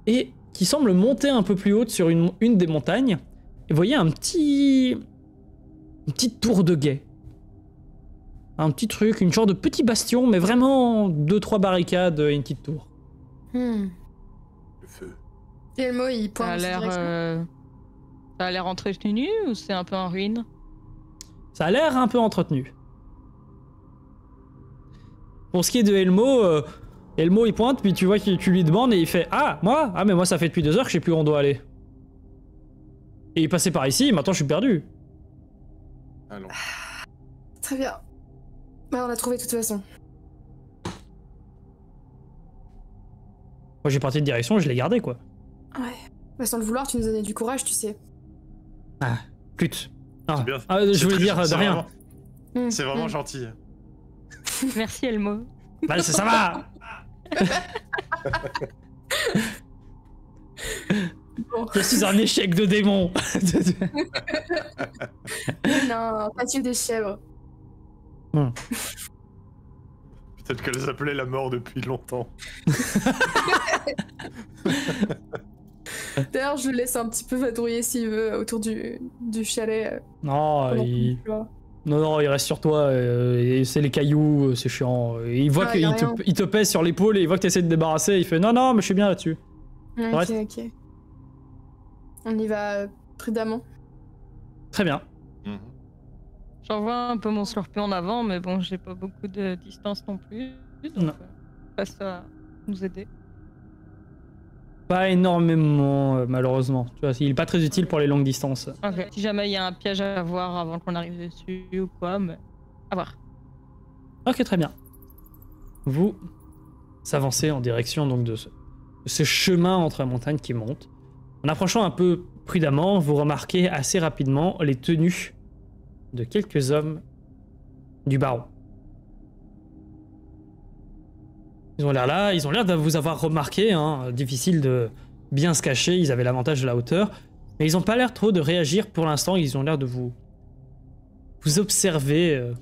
et qui semble monter un peu plus haute sur une des montagnes. Et vous voyez une petite tour de guet. Un petit truc, une genre de petit bastion, mais vraiment 2-3 barricades et une petite tour. Le feu. Et Elmo, il pointe dans cette direction. Ça a l'air entretenu ou c'est un peu en ruine? Ça a l'air un peu entretenu. Pour ce qui est de Elmo, Elmo il pointe, puis tu vois que tu lui demandes et il fait « Ah, moi? Ah mais moi ça fait depuis 2 heures que je sais plus où on doit aller. » Et il passait par ici, maintenant je suis perdu. Allons. Très bien. Bah, on a trouvé de toute façon. Moi j'ai parti de direction, je l'ai gardé quoi. Ouais. Bah, sans le vouloir, tu nous as donné du courage, tu sais. Ah, pute. Ah, C'est bien. je voulais dire de rien. C'est vraiment gentil. Merci Elmo. Bah ça va. Bon. Je suis un échec de démon. Non, pas tuer des chèvres. Peut-être qu'elles appelaient la mort depuis longtemps. D'ailleurs, je le laisse un petit peu vadrouiller s'il veut autour du chalet. Non, il reste sur toi. Et c'est les cailloux, c'est chiant. Et il voit qu'il te pèse sur l'épaule et il voit que tu essaies de te débarrasser. Il fait non, mais je suis bien là-dessus. Ok. On y va prudemment. Très bien. J'envoie un peu mon scorpion en avant, mais bon, j'ai pas beaucoup de distance non plus. Donc, pas ça nous aider. Pas énormément, malheureusement. Tu vois, il est pas très utile pour les longues distances. Ok. Si jamais il y a un piège à voir avant qu'on arrive dessus ou quoi, mais à voir. Ok, très bien. Vous s'avancez en direction donc de ce chemin entre la montagne qui monte. En approchant un peu prudemment, vous remarquez assez rapidement les tenues de quelques hommes du baron. Ils ont l'air là, ils ont l'air de vous avoir remarqué, hein. Difficile de bien se cacher, ils avaient l'avantage de la hauteur, mais ils ont pas l'air trop de réagir pour l'instant, ils ont l'air de vous observer ce que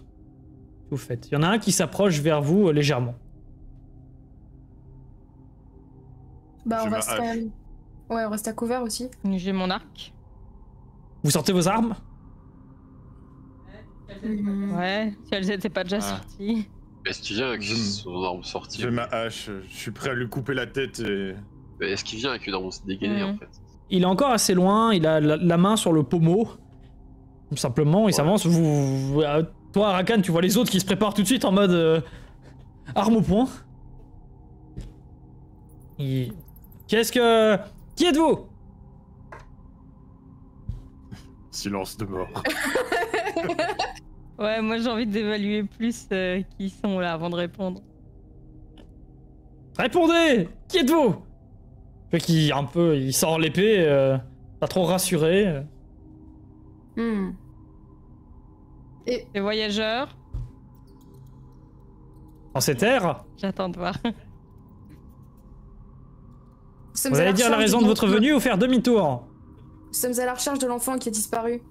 vous faites. Il y en a un qui s'approche vers vous légèrement. Bah, on reste à couvert aussi. J'ai mon arc. Vous sortez vos armes? Ouais, si elles étaient pas déjà sorties. Est-ce qu'il vient avec son arme sortie? J'ai ma hache, je suis prêt à lui couper la tête et... Est-ce qu'il vient avec une arme dégainée en fait? Il est encore assez loin, il a la main sur le pommeau. Tout simplement, il s'avance. Toi, Arakan, tu vois les autres qui se préparent tout de suite en mode arme au poing. Qu'est-ce que... Qui êtes-vous? Silence de mort. Ouais, moi j'ai envie d'évaluer plus qui ils sont là avant de répondre. Répondez! Qui êtes-vous? Qui un peu, il sort l'épée, pas trop rassuré. Les voyageurs, Dans ces terres, j'attends de voir. vous allez dire la raison de votre venue ou faire demi-tour? Nous sommes à la recherche de l'enfant qui a disparu.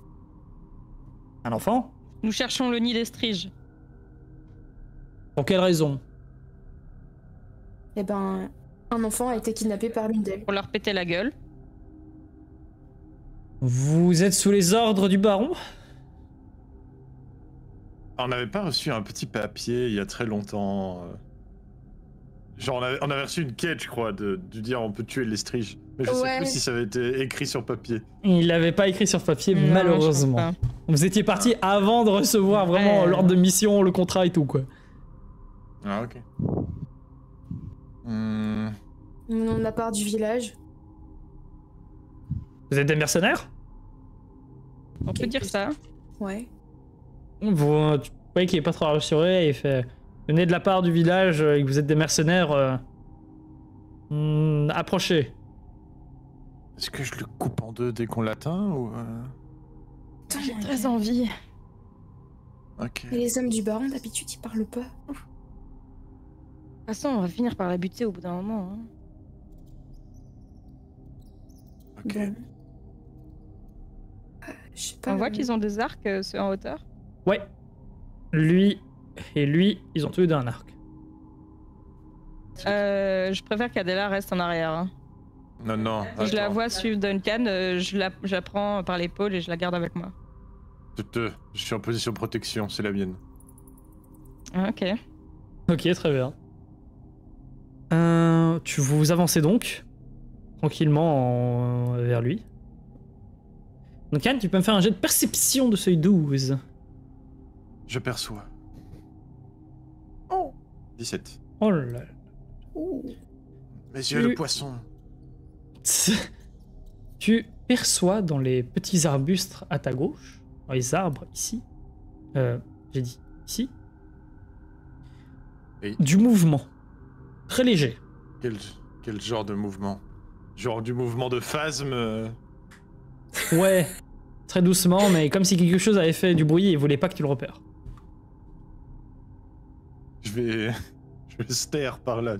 Un enfant? Nous cherchons le nid d'Estrige. Pour quelle raison? Eh ben, un enfant a été kidnappé par l'une d'elles. Pour leur péter la gueule. Vous êtes sous les ordres du baron? On n'avait pas reçu un petit papier il y a très longtemps. Genre, on avait reçu une quête, je crois, de dire on peut tuer l'estrige. Mais je sais plus si ça avait été écrit sur papier. Il l'avait pas écrit sur papier, Non, malheureusement. je pense pas. Vous étiez parti avant de recevoir vraiment l'ordre de mission, le contrat et tout, quoi. Ah, ok. On n'a part du village. Vous êtes des mercenaires? On peut dire ça. Ouais. Vous, tu voyez qu'il est pas trop rassuré, il fait... Venez de la part du village et que vous êtes des mercenaires, approchez. Est-ce que je le coupe en deux dès qu'on l'atteint ou J'ai très envie. Ok. Et les hommes du baron, d'habitude, ils parlent pas. De toute façon, on va finir par la buter au bout d'un moment. Hein. Ok. Bon. Je sais pas. On voit qu'ils ont des arcs, ceux en hauteur. Ouais. Lui et lui, ils ont tous les deux un arc. Je préfère qu'Adela reste en arrière. Hein. Non, non. Je la attends. vois suivre Duncan, je la prends par l'épaule et je la garde avec moi. Je suis en position protection, c'est la mienne. Ah, ok. Ok, très bien. Tu vous avancez donc tranquillement vers lui. Donc Anne, tu peux me faire un jet de perception de seuil 12. Je perçois. Oh 17. Oh là là. Mes yeux de poisson. Tu perçois dans les petits arbustes à ta gauche, dans les arbres ici, j'ai dit ici, Oui. du mouvement. Très léger. Quel genre de mouvement? Genre du mouvement de phasme Ouais, très doucement, mais comme si quelque chose avait fait du bruit et il voulait pas que tu le repères. Je vais stare par là,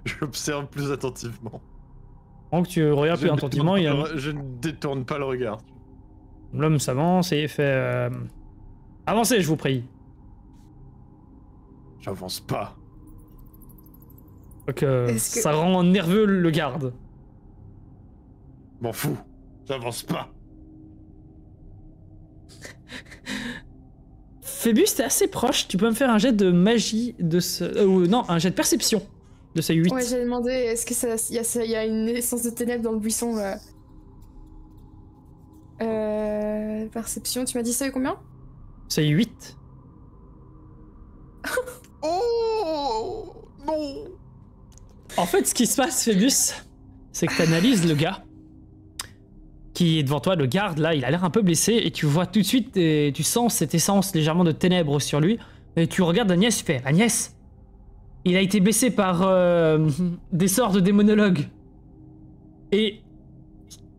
j'observe plus attentivement. Donc tu regardes plus attentivement, Je ne détourne pas le regard. L'homme s'avance et fait avancez, je vous prie. J'avance pas. Donc Est-ce que- ça rend nerveux le garde. M'en fous. J'avance pas. Phébus, t'es assez proche, tu peux me faire un jet de magie de ce... non, un jet de perception de ce 8. Ouais, j'avais demandé, est-ce que il y a une essence de ténèbres dans le buisson Perception, tu m'as dit ça et combien? C'est 8. Oh non. En fait, ce qui se passe, Phébus, c'est que t'analyses le gars qui est devant toi, le garde, là, il a l'air un peu blessé, et tu vois tout de suite, et tu sens cette essence légèrement de ténèbres sur lui, et tu regardes Agnès, tu fais « Agnès, il a été blessé par des sorts de démonologues. » Et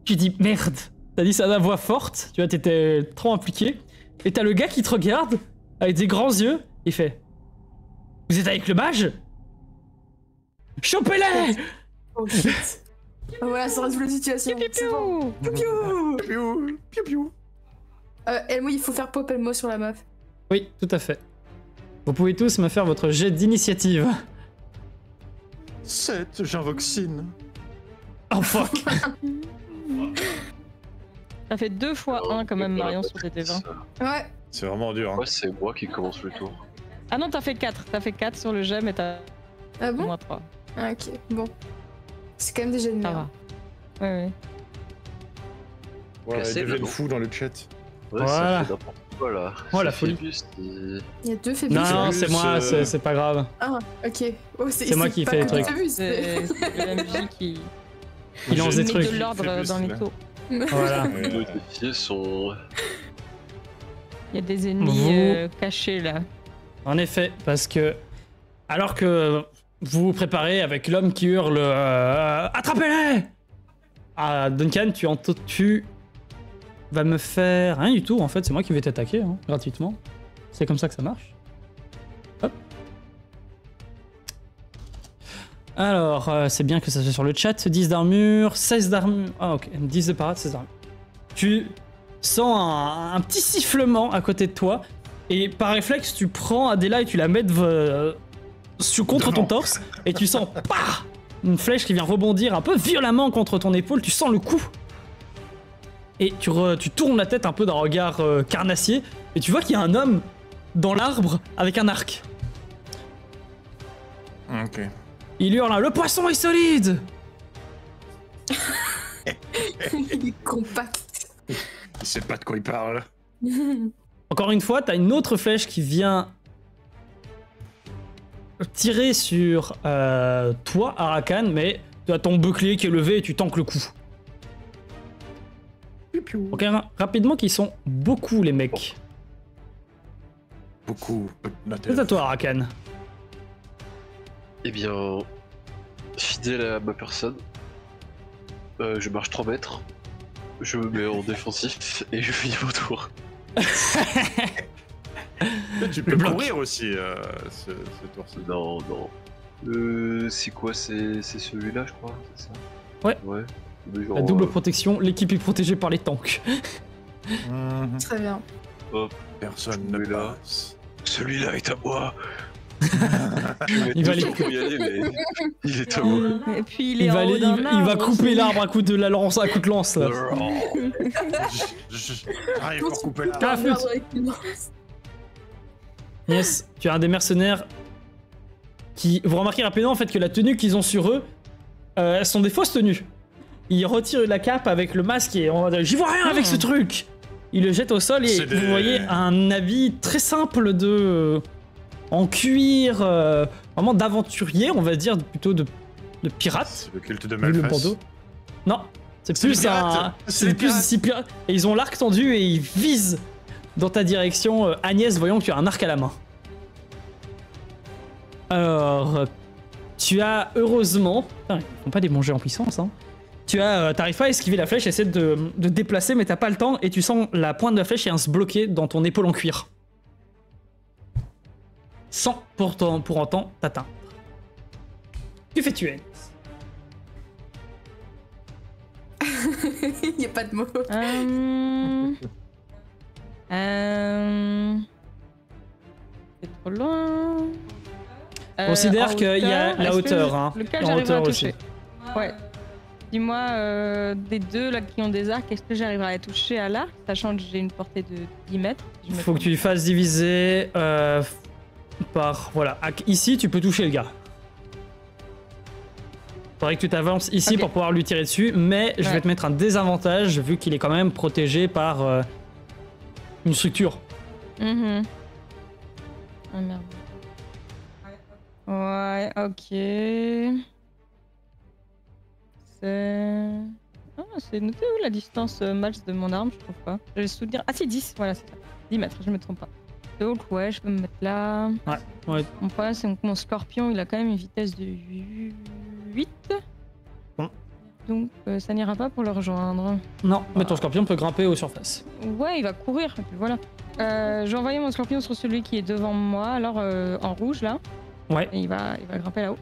tu dis « Merde !» T'as dit ça à la voix forte, tu vois, t'étais trop impliqué, et t'as le gars qui te regarde, avec des grands yeux, il fait « Vous êtes avec le mage ? Chopez-les !» Oh shit. Ah voilà, ça résout la situation. C'est bon. Piou piou. Piou, piou, piou. Elmo, il faut faire pop Elmo sur la meuf. Oui, tout à fait. Vous pouvez tous me faire votre jet d'initiative. 7, j'invoque Sin. Oh fuck. Ça fait 2 fois 1 quand même, Marion, sur tes 20. Ouais. C'est vraiment dur. Hein. Ouais, c'est moi qui commence le tour. Ah non, t'as fait 4. T'as fait 4 sur le jet, mais t'as Ah bon? moins 3. Ah, ok, bon. C'est quand même des jets de Ça merde. va. Ouais, ouais. Ouais, Cassé, deviennent le fous dans le chat. Ouais, Voilà. ça fait n'importe quoi là. Oh, la C'est folie. Phébus, Il y a deux Phébus. Non, c'est moi, Phébus, c'est pas grave. Ah, ok. Oh, C'est moi qui pas fais les que trucs. Phébus, C'est le MJ qui Il lance des met trucs. de l'ordre Phébus, dans les là. taux. Voilà. Les défiés sont. Il y a des ennemis Vous- cachés là. En effet, parce que alors que vous vous préparez avec l'homme qui hurle attrapez-les à Duncan, tu vas me faire rien du tout. En fait, c'est moi qui vais t'attaquer hein, gratuitement. C'est comme ça que ça marche. Hop. Alors, c'est bien que ça soit sur le chat. 10 d'armure, 16 d'armure. Ah ok, 10 de parade, 16 d'armure. Tu sens un petit sifflement à côté de toi. Et par réflexe, tu prends Adela et tu la mets contre ton Devant. torse. Et tu sens une flèche qui vient rebondir un peu violemment contre ton épaule. Tu sens le coup. Et tu tournes la tête un peu d'un regard carnassier. Et tu vois qu'il y a un homme dans l'arbre avec un arc. Ok. Il hurle, le poisson est solide. Il est compact. Il sait pas de quoi il parle. Encore une fois, t'as une autre flèche qui vient tirer sur toi, Arakan, mais tu as ton bouclier qui est levé et tu tankes le coup. Ok, rapidement, qu'ils sont beaucoup les mecs. Beaucoup. C'est à toi, Arakan. Eh bien. Fidèle à ma personne. Je marche 3 mètres. Je me mets en défensif et je finis mon tour. Tu peux courir aussi, ce tour-ci. Non, non. C'est quoi? C'est celui-là, je crois, c'est ça? Ouais. Ouais. Mais genre, La double protection, l'équipe est protégée par les tanks. Mhm. Très bien. Personne ne Celui-là. passe. Celui-là est à moi. Il va aller- y aller, mais il est à moi. Et puis il est Il va, en haut d'un il va arbre couper aussi. l'arbre à coup de la lance, à coup de lance. Là. J'arrive pour couper là. Ah, flûte. Yes, tu as un des mercenaires qui... Vous remarquez rapidement en fait que la tenue qu'ils ont sur eux, elles sont des fausses tenues. Ils retirent la cape avec le masque et on va dire, j'y vois rien avec ce truc. Ils le jettent au sol et C'est vous des- voyez un habit très simple de... en cuir, vraiment d'aventurier, on va dire, plutôt de pirate. C'est le culte de Vu le Malphas. bandeau. Non, c'est C'est plus des pirates. un... C'est C'est des plus pirates. si pirate. Et ils ont l'arc tendu et ils visent dans ta direction. Agnès, voyons que tu as un arc à la main. Alors, tu as heureusement... Putain, ils font pas des bons jets en puissance, hein. T'arrives pas à esquiver la flèche, essaie de te déplacer, mais t'as pas le temps et tu sens la pointe de la flèche vient se bloquer dans ton épaule en cuir. Sans pour autant t'atteindre. Que fais-tu, Agnès? Il n'y a pas de mots. C'est trop loin. Considère En qu'il y a hauteur, la est-ce que hauteur, hein. Lequel En j'arriverai à hauteur toucher? Ouais. Dis-moi, des deux là qui ont des arcs, est-ce que j'arriverai à toucher à l'arc, sachant que j'ai une portée de 10 mètres? Il faut que tu fasses diviser par... Voilà, ici tu peux toucher le gars. Faudrait que tu t'avances ici Ok. pour pouvoir lui tirer dessus, mais je vais Ouais. te mettre un désavantage vu qu'il est quand même protégé par une structure. Ah merde. Ouais, ok. C'est noté où la distance max de mon arme? Je trouve pas. Je vais le souvenir. Ah si, 10, voilà, c'est ça. 10 mètres, je me trompe pas. Donc ouais, je peux me mettre là. Ouais. Mon problème, c'est que mon scorpion, il a quand même une vitesse de 8. Bon. Donc ça n'ira pas pour le rejoindre. Non, mais ton scorpion peut grimper aux surfaces. Ouais, il va courir, et puis voilà. Je vais envoyer mon scorpion sur celui qui est devant moi, alors en rouge là. Ouais, Et il va grimper là-haut.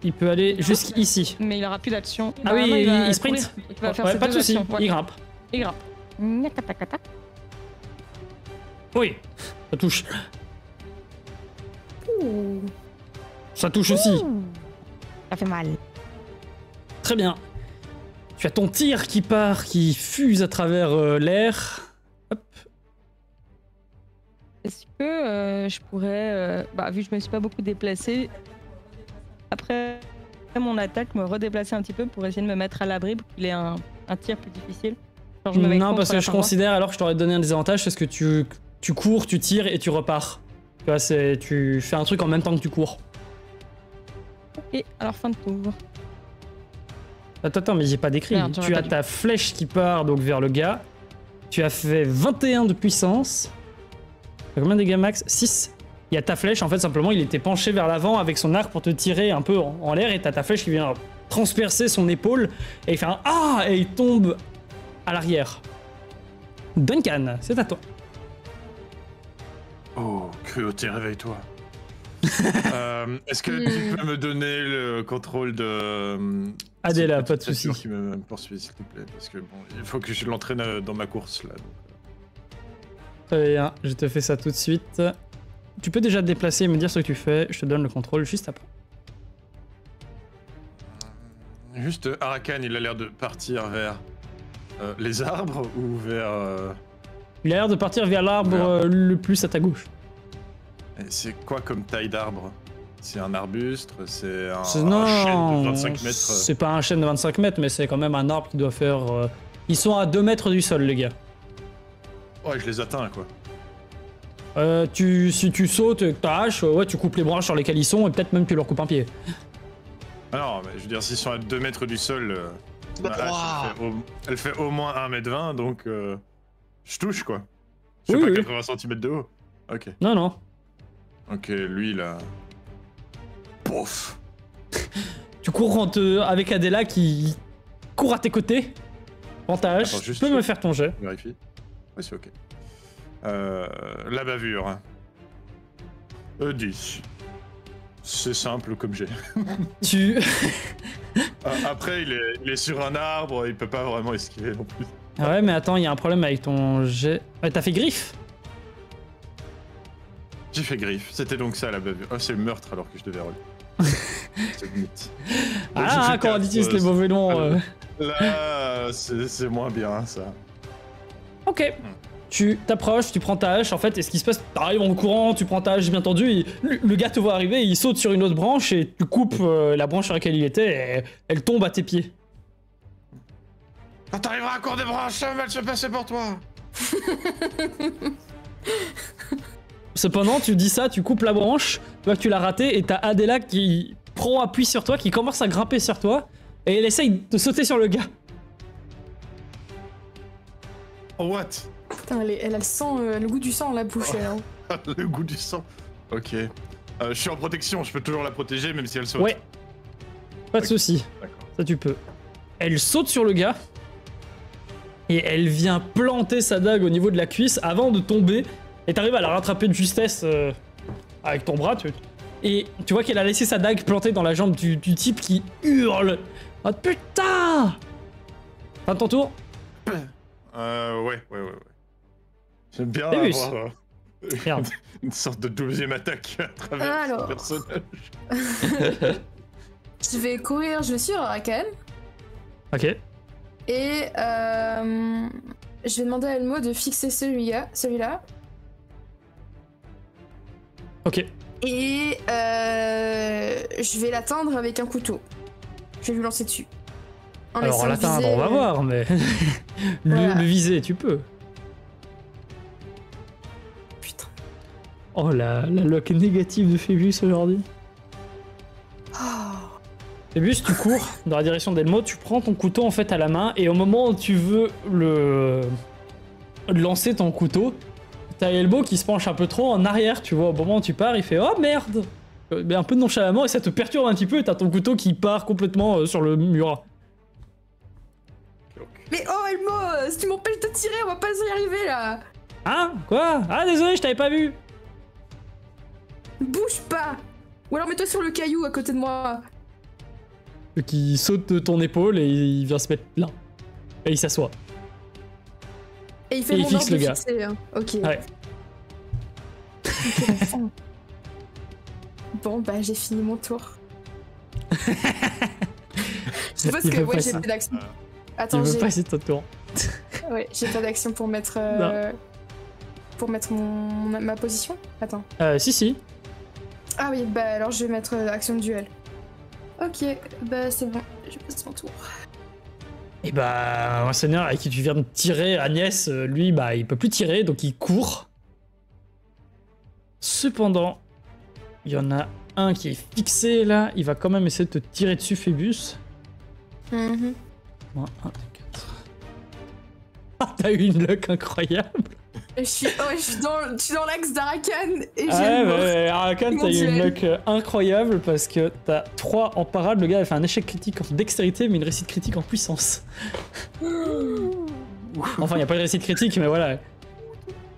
il peut aller jusqu'ici. Mais il aura plus d'action. Ah oui, Normalement, va il sprint. courir. Il va faire Ouais, ses pas de deux soucis, actions. Ouais. il grimpe. Il grimpe. Nyakataka. Oui, ça touche. Ouh. Ça touche aussi. Ça fait mal. Très bien. Tu as ton tir qui part, qui fuse à travers l'air. Hop. Est-ce que je pourrais, vu que je me suis pas beaucoup déplacée, après mon attaque, me redéplacer un petit peu pour essayer de me mettre à l'abri pour qu'il ait un tir plus difficile? Genre, je me mets Non, contre parce que la je paroi. considère alors que je t'aurais donné un désavantage, parce que tu cours, tu tires et tu repars. Tu vois, tu fais un truc en même temps que tu cours. Ok, alors fin de tour. Attends, mais j'ai pas décrit. Merde, j'aurais Tu pas as dû. ta flèche qui part donc vers le gars. Tu as fait 21 de puissance. T'as combien de dégâts max? 6. Il y a ta flèche, en fait, simplement, il était penché vers l'avant avec son arc pour te tirer un peu en l'air, et t'as ta flèche qui vient transpercer son épaule, et il fait un ah, et il tombe à l'arrière. Duncan, c'est à toi. Oh, cruauté, réveille-toi. Est-ce que tu peux me donner le contrôle de... Adela, cette pas de petite soucis. créature qui me poursuit, s'il te plaît, parce que bon, il faut que je l'entraîne dans ma course, là. Donc. Très bien, je te fais ça tout de suite. Tu peux déjà te déplacer et me dire ce que tu fais, je te donne le contrôle juste après. Juste, Arakan, il a l'air de partir vers les arbres ou vers... Il a l'air de partir vers l'arbre le plus à ta gauche. C'est quoi comme taille d'arbre? C'est un arbuste? C'est un Non, chêne de 25 mètres? c'est pas un chêne de 25 mètres, mais c'est quand même un arbre qui doit faire... Ils sont à 2 mètres du sol, les gars. Ouais, je les atteins, quoi. Si tu sautes avec ta hache, ouais, tu coupes les branches sur lesquelles ils sont, et peut-être même tu leur coupes un pied. Ah non, mais je veux dire, s'ils sont à 2 mètres du sol, ma hache, elle fait au moins 1m20, donc je touche, quoi. Je fais Oui, pas oui. 80 cm de haut. Ok. Non, non. Ok, lui, là... Pouf. Tu cours avec Adela qui court à tes côtés. Prends ta hache, Attends, tu juste- peux me faire ton jet. Vérifie. Ouais, c'est ok. La bavure. 10. C'est simple comme j'ai. Tu... Après, il est sur un arbre, il peut pas vraiment esquiver non plus. Ah ouais, mais attends, il y a un problème avec ton jet. Ouais, t'as fait griffe? J'ai fait griffe. C'était donc ça la bavure. Oh, c'est le meurtre alors que je devais relever. C'est le mythe. Donc, j'ai Ah, fait quand on quatre, utilise les mauvais noms. Là, c'est moins bien ça. Ok. Tu t'approches, tu prends ta hache, en fait, et ce qui se passe, t'arrives en courant, tu prends ta hache, bien entendu, et le gars te voit arriver, il saute sur une autre branche, et tu coupes la branche sur laquelle il était, et elle tombe à tes pieds. Quand t'arriveras à court des branches, ça va mal se passer pour toi. Cependant, tu dis ça, tu coupes la branche, tu vois que tu l'as raté, et t'as Adela qui prend appui sur toi, qui commence à grimper sur toi, et elle essaye de sauter sur le gars. Oh, what? Putain, elle a le sang, le goût du sang dans la bouche. Elle, hein. Le goût du sang. Ok. Je suis en protection, je peux toujours la protéger même si elle saute. Ouais. Pas de Ok. soucis. D'accord. Ça tu peux. Elle saute sur le gars et elle vient planter sa dague au niveau de la cuisse avant de tomber et t'arrives à la rattraper de justesse avec ton bras et tu vois qu'elle a laissé sa dague plantée dans la jambe du type qui hurle. Oh putain! Fin de ton tour? Ouais. J'aime bien Début. avoir Merde. une sorte de deuxième attaque à travers Alors. ce personnage. Je vais courir, je vais suivre Arakan. Ok. Et je vais demander à Elmo de fixer celui-là. Ok. Et je vais l'atteindre avec un couteau. Je vais lui lancer dessus. En Alors essayant de l'atteindre, viser, on va voir, mais Voilà. le viser, tu peux. Putain. Oh la lock négative de Phébus aujourd'hui. Oh. Phébus, tu cours dans la direction d'Elmo, tu prends ton couteau en fait à la main et au moment où tu veux lancer ton couteau, t'as Elmo qui se penche un peu trop en arrière, tu vois, au moment où tu pars, il fait oh merde, mais un peu nonchalamment et ça te perturbe un petit peu et t'as ton couteau qui part complètement sur le mur. Mais oh Elmo, si tu m'empêches de tirer, on va pas y arriver là. Hein? Quoi? Ah désolé, je t'avais pas vu. Bouge pas. Ou alors mets-toi sur le caillou à côté de moi. Qui saute de ton épaule et il vient se mettre là. Et il s'assoit. Et il fait Et il mon fixe ordre le de gars. fixer, hein. Ok. Ouais. Ok, enfin. Bon bah j'ai fini mon tour. Je pense Il que veut ouais pas j'ai ça. plus d'action. Il Attends, veut j'ai passer ton tour. ouais, j'ai pas d'action pour mettre Non. ma position. Attends. Si. Ah oui, bah alors je vais mettre action de duel. Ok, bah c'est bon, je passe mon tour. Et bah, un seigneur avec qui tu viens de tirer, Agnès, lui, bah, il peut plus tirer, donc il court. Cependant, il y en a un qui est fixé là, il va quand même essayer de te tirer dessus, Phébus. Mhm. Moins 1, 4. Ah, t'as eu une luck incroyable. Je suis dans l'axe d'Arakan et j'ai Ouais, le mort. ouais, Arakan, Ils t'as m'ont eu une tué. luck incroyable parce que t'as 3 en parade. Le gars a fait un échec critique en dextérité, mais une réussite critique en puissance. Enfin, y a pas de réussite critique, mais voilà.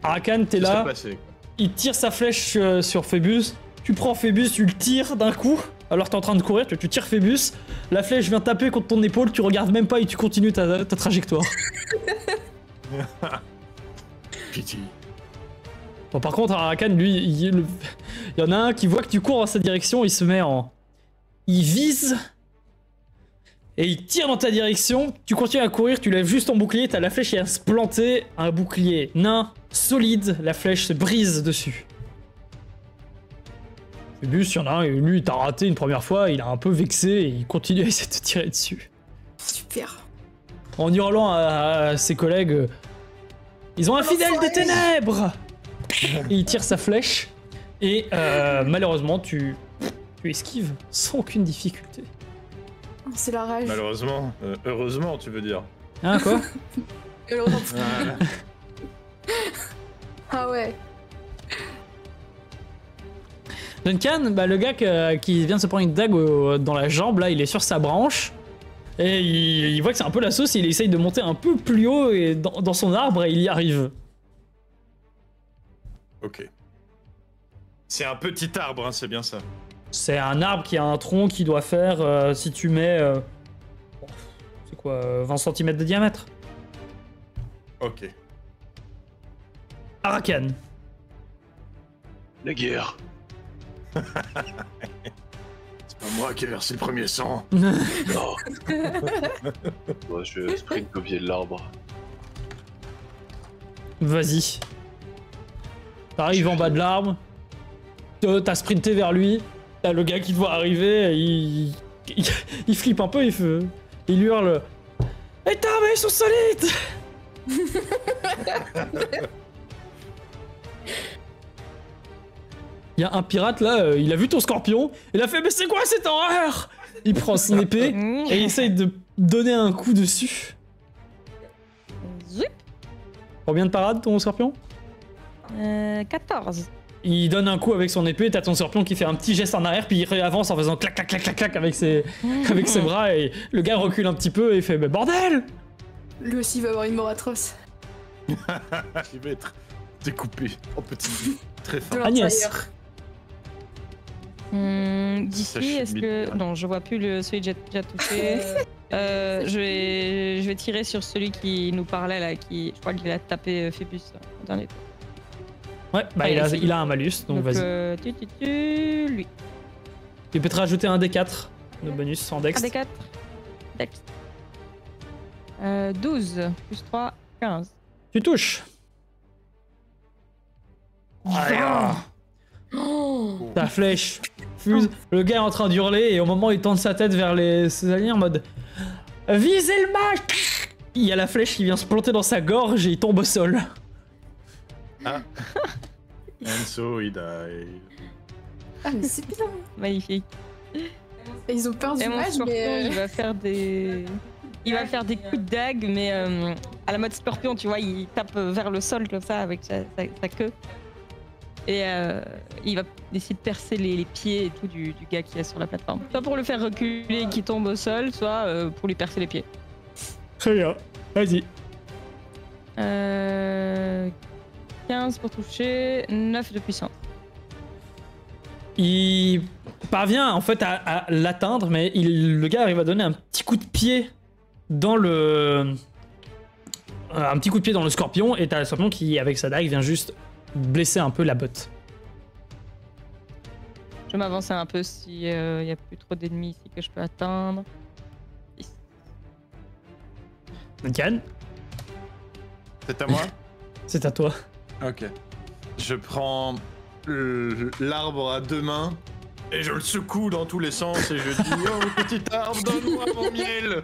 Arakan, t'es C'est là, passé. il tire sa flèche sur Phébus. Tu prends Phébus, tu le tires d'un coup. Alors t'es en train de courir, tu tires Phébus. La flèche vient taper contre ton épaule, tu regardes même pas et tu continues ta trajectoire. Pitié. Bon, par contre, Arakan, lui, il y en a un qui voit que tu cours dans sa direction, il se met en... Il vise... Et il tire dans ta direction, tu continues à courir, tu lèves juste ton bouclier, t'as la flèche qui vient se planter, un bouclier nain, solide, la flèche se brise dessus. Phébus, il y en a un, et lui, il t'a raté une première fois, il a un peu vexé, et il continue à essayer de te tirer dessus. Super. En hurlant à ses collègues, ils ont un fidèle des ténèbres. Et il tire sa flèche, et malheureusement, tu esquives sans aucune difficulté. Oh, c'est la rage. Malheureusement, heureusement, tu veux dire. Hein, quoi? Voilà. Ah ouais. Duncan, bah, le gars qui vient de se prendre une dague dans la jambe, là, il est sur sa branche. Et il voit que c'est un peu la sauce, et il essaye de monter un peu plus haut et dans son arbre, et il y arrive. Ok. C'est un petit arbre, hein, c'est bien ça. C'est un arbre qui a un tronc qui doit faire, si tu mets... c'est quoi, 20 cm de diamètre? Ok. Arakan. La guerre. C'est pas moi qui ai versé le premier sang. Non. Moi, je sprint au pied de l'arbre. Vas-y. T'arrives en bas de l'arbre. T'as sprinté vers lui. T'as le gars qui te voit arriver. Il flippe un peu. Il hurle. Les armes, ils sont solides. Il y a un pirate là. Il a vu ton scorpion. Il a fait mais c'est quoi cette horreur? Il prend son épée et il essaye de donner un coup dessus. Zoup. Combien de parade ton scorpion? 14. Il donne un coup avec son épée, t'as ton scorpion qui fait un petit geste en arrière, puis il avance en faisant clac clac clac clac clac avec ses bras, et le gars recule un petit peu et il fait mais bordel! Lui aussi va avoir une mort atroce. Il va être découpé en petits bouts très fins. De Agnès. l'intérieur. D'ici, est-ce que... Non, je vois plus celui que j'ai déjà touché. Je vais tirer sur celui qui nous parlait là, qui... Je crois qu'il a tapé Phébus au dernier tour. Ouais, bah Allez, essaye. il a un malus, donc vas-y. Lui. Tu peux te rajouter un D4 de bonus en dex. Un des 4. Dex. 12 plus 3, 15. Tu touches. Ta flèche fuse. Le gars est en train d'hurler et au moment où il tend sa tête vers ses alliés en mode visez le mage. Il y a la flèche qui vient se planter dans sa gorge et il tombe au sol. Ah. And so he died. Ah mais c'est bien. Magnifique. Et ils ont peur du Et mon mage scorpion, mais... il va faire des... Il va faire des coups de dague, mais à la mode scorpion, tu vois, il tape vers le sol comme ça avec sa queue. Et il va essayer de percer les pieds et tout du gars qui est sur la plateforme. Soit pour le faire reculer et qu'il tombe au sol, soit pour lui percer les pieds. Très bien. Vas-y. 15 pour toucher, 9 de puissance. Il parvient en fait à l'atteindre, mais le gars arrive à donner un petit coup de pied dans le... un petit coup de pied dans le scorpion, et t'as le scorpion qui, avec sa dague, vient juste blesser un peu la botte. Je vais m'avancer un peu s'il n'y a plus trop d'ennemis ici que je peux atteindre. Duncan, C'est à moi? c'est à toi. Ok. Je prends l'arbre à deux mains et je le secoue dans tous les sens et je dis oh petit arbre, donne-moi mon miel.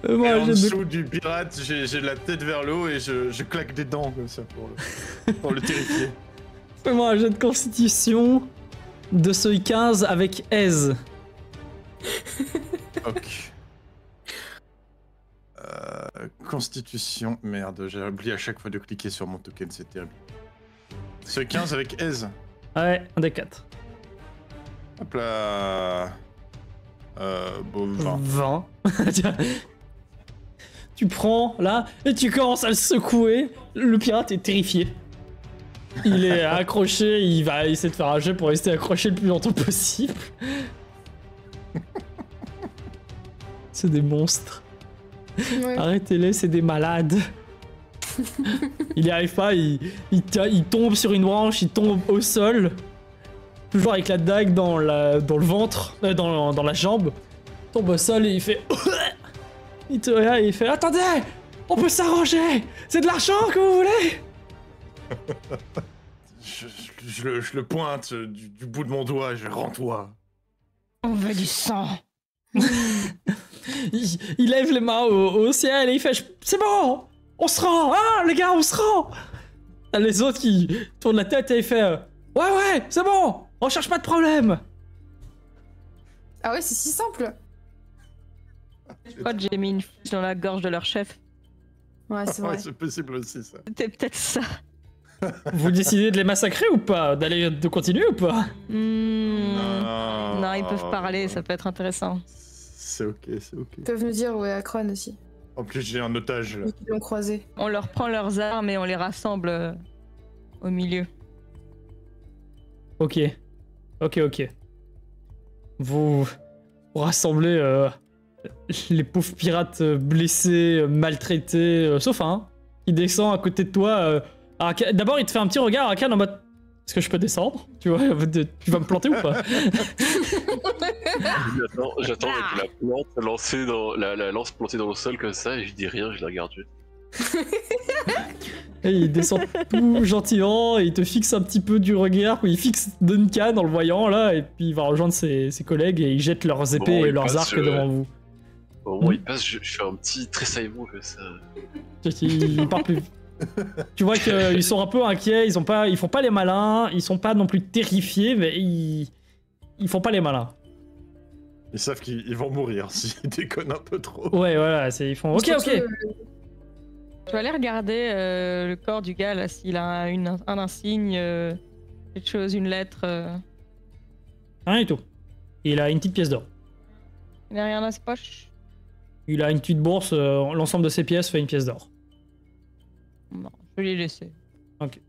Et Moi, en je dessous du pirate, j'ai la tête vers le haut et je claque des dents comme ça pour le terrifier. Fais-moi un jet de constitution de seuil 15 avec aise. Ok. Constitution. Merde, j'ai oublié à chaque fois de cliquer sur mon token, c'est terrible. Ce 15 avec aise. Ouais, un des 4. Hop là. Bon, 20. 20. Tiens. Tu prends là et tu commences à le secouer. Le pirate est terrifié. Il est accroché, il va essayer de faire un jet pour rester accroché le plus longtemps possible. C'est des monstres. Ouais. Arrêtez-les, c'est des malades. Il n'y arrive pas, il tombe sur une branche, il tombe au sol. Toujours avec la dague dans le ventre, dans la jambe. Il tombe au sol et il fait... Il te regarde et il fait « Attendez, on peut s'arranger. C'est de l'argent que vous voulez ?» Je le pointe du bout de mon doigt, je rends-toi. On veut du sang. Il lève les mains au ciel et il fait « C'est bon, on se rend. Ah, les gars, on se rend. » Les autres qui tournent la tête et il fait « Ouais, c'est bon, on cherche pas de problème. » Ah ouais, c'est si simple. Je crois que j'ai mis une flèche dans la gorge de leur chef. Ouais, c'est vrai. Ouais, c'est possible aussi ça. C'était peut-être ça. Vous décidez de les massacrer ou pas? De continuer ou pas? Non, ils peuvent parler, ça peut être intéressant. C'est ok, c'est ok. Ils peuvent nous dire où est Akron aussi. En plus j'ai un otage là. Ils l'ont croisé. On leur prend leurs armes et on les rassemble au milieu. Ok. Vous rassemblez les pauvres pirates blessés, maltraités, sauf un qui descend à côté de toi. D'abord, il te fait un petit regard à Akan en mode est-ce que je peux descendre? Tu vois, tu vas me planter ou pas? J'attends avec la plante lancée dans la lance plantée dans le sol comme ça et je dis rien, je la regarde juste. Et il descend tout gentiment et il te fixe un petit peu du regard, puis il fixe Duncan en le voyant là, et puis il va rejoindre ses collègues et ils jettent leurs épées Bon, et leurs passe, arcs devant vous. Au moment où il passe, je fais un petit tressaillement comme ça. Ils parlent plus. Tu vois qu'ils sont un peu inquiets, ils font pas les malins, ils sont pas non plus terrifiés, mais ils font pas les malins. Ils savent qu'ils vont mourir s'ils déconnent un peu trop. Ouais, voilà, ils font ok. Je vais aller regarder le corps du gars là, s'il a un insigne, quelque chose, une lettre. Rien du tout. Il a une petite pièce d'or. Il n'a rien dans ses poches. Il a une petite bourse, l'ensemble de ses pièces fait une pièce d'or. Non, je vais les laisser. Ok,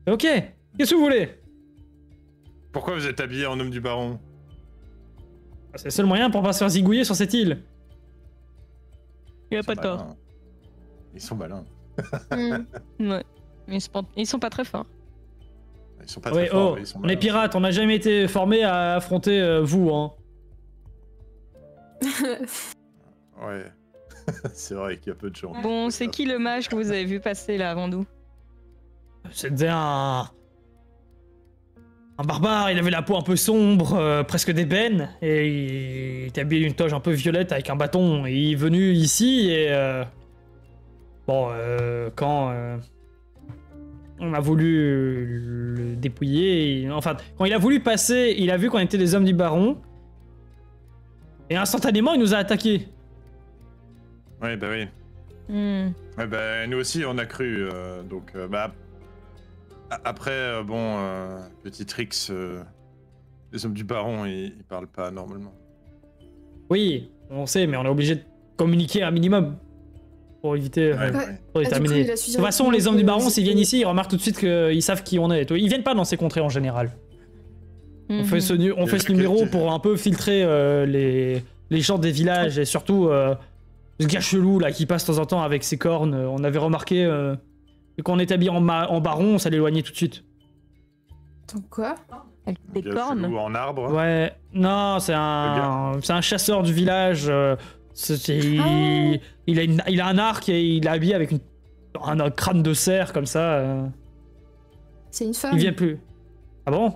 qu'est-ce que vous voulez? Pourquoi vous êtes habillé en homme du baron? C'est le seul moyen pour pas se faire zigouiller sur cette île. Il a pas tort. Ils sont malins. Ouais. Mais ils sont pas très forts. Ils sont pas très forts, mais ils sont on malins. est pirates, on n'a jamais été formés à affronter vous, hein. Ouais. C'est vrai qu'il y a peu de gens. Bon, c'est qui le mage que vous avez vu passer là avant nous? C'était un barbare, il avait la peau un peu sombre, presque d'ébène, et il était habillé d'une toge un peu violette avec un bâton. Et il est venu ici et... quand on a voulu le dépouiller, enfin, quand il a voulu passer, il a vu qu'on était des hommes du baron, et instantanément il nous a attaqués. Ouais, bah oui. Ouais, bah nous aussi on a cru, donc après, petit tricks, les hommes du baron ils parlent pas normalement. Oui, on sait, mais on est obligé de communiquer un minimum pour éviter pour déterminer. De toute façon, les hommes du baron, s'ils viennent ici, ils remarquent tout de suite qu'ils savent qui on est. Ils viennent pas dans ces contrées en général. On fait ce numéro pour un peu filtrer les gens des villages et surtout ce gars chelou là qui passe de temps en temps avec ses cornes. On avait remarqué que quand on est habillé en baron, ça l'éloignait tout de suite. Donc quoi? Avec des Bien cornes. chelou en arbre. Ouais, non, c'est un chasseur du village. Il a un arc et il est habillé avec un crâne de cerf comme ça. C'est une femme. Il vient plus. Ah bon?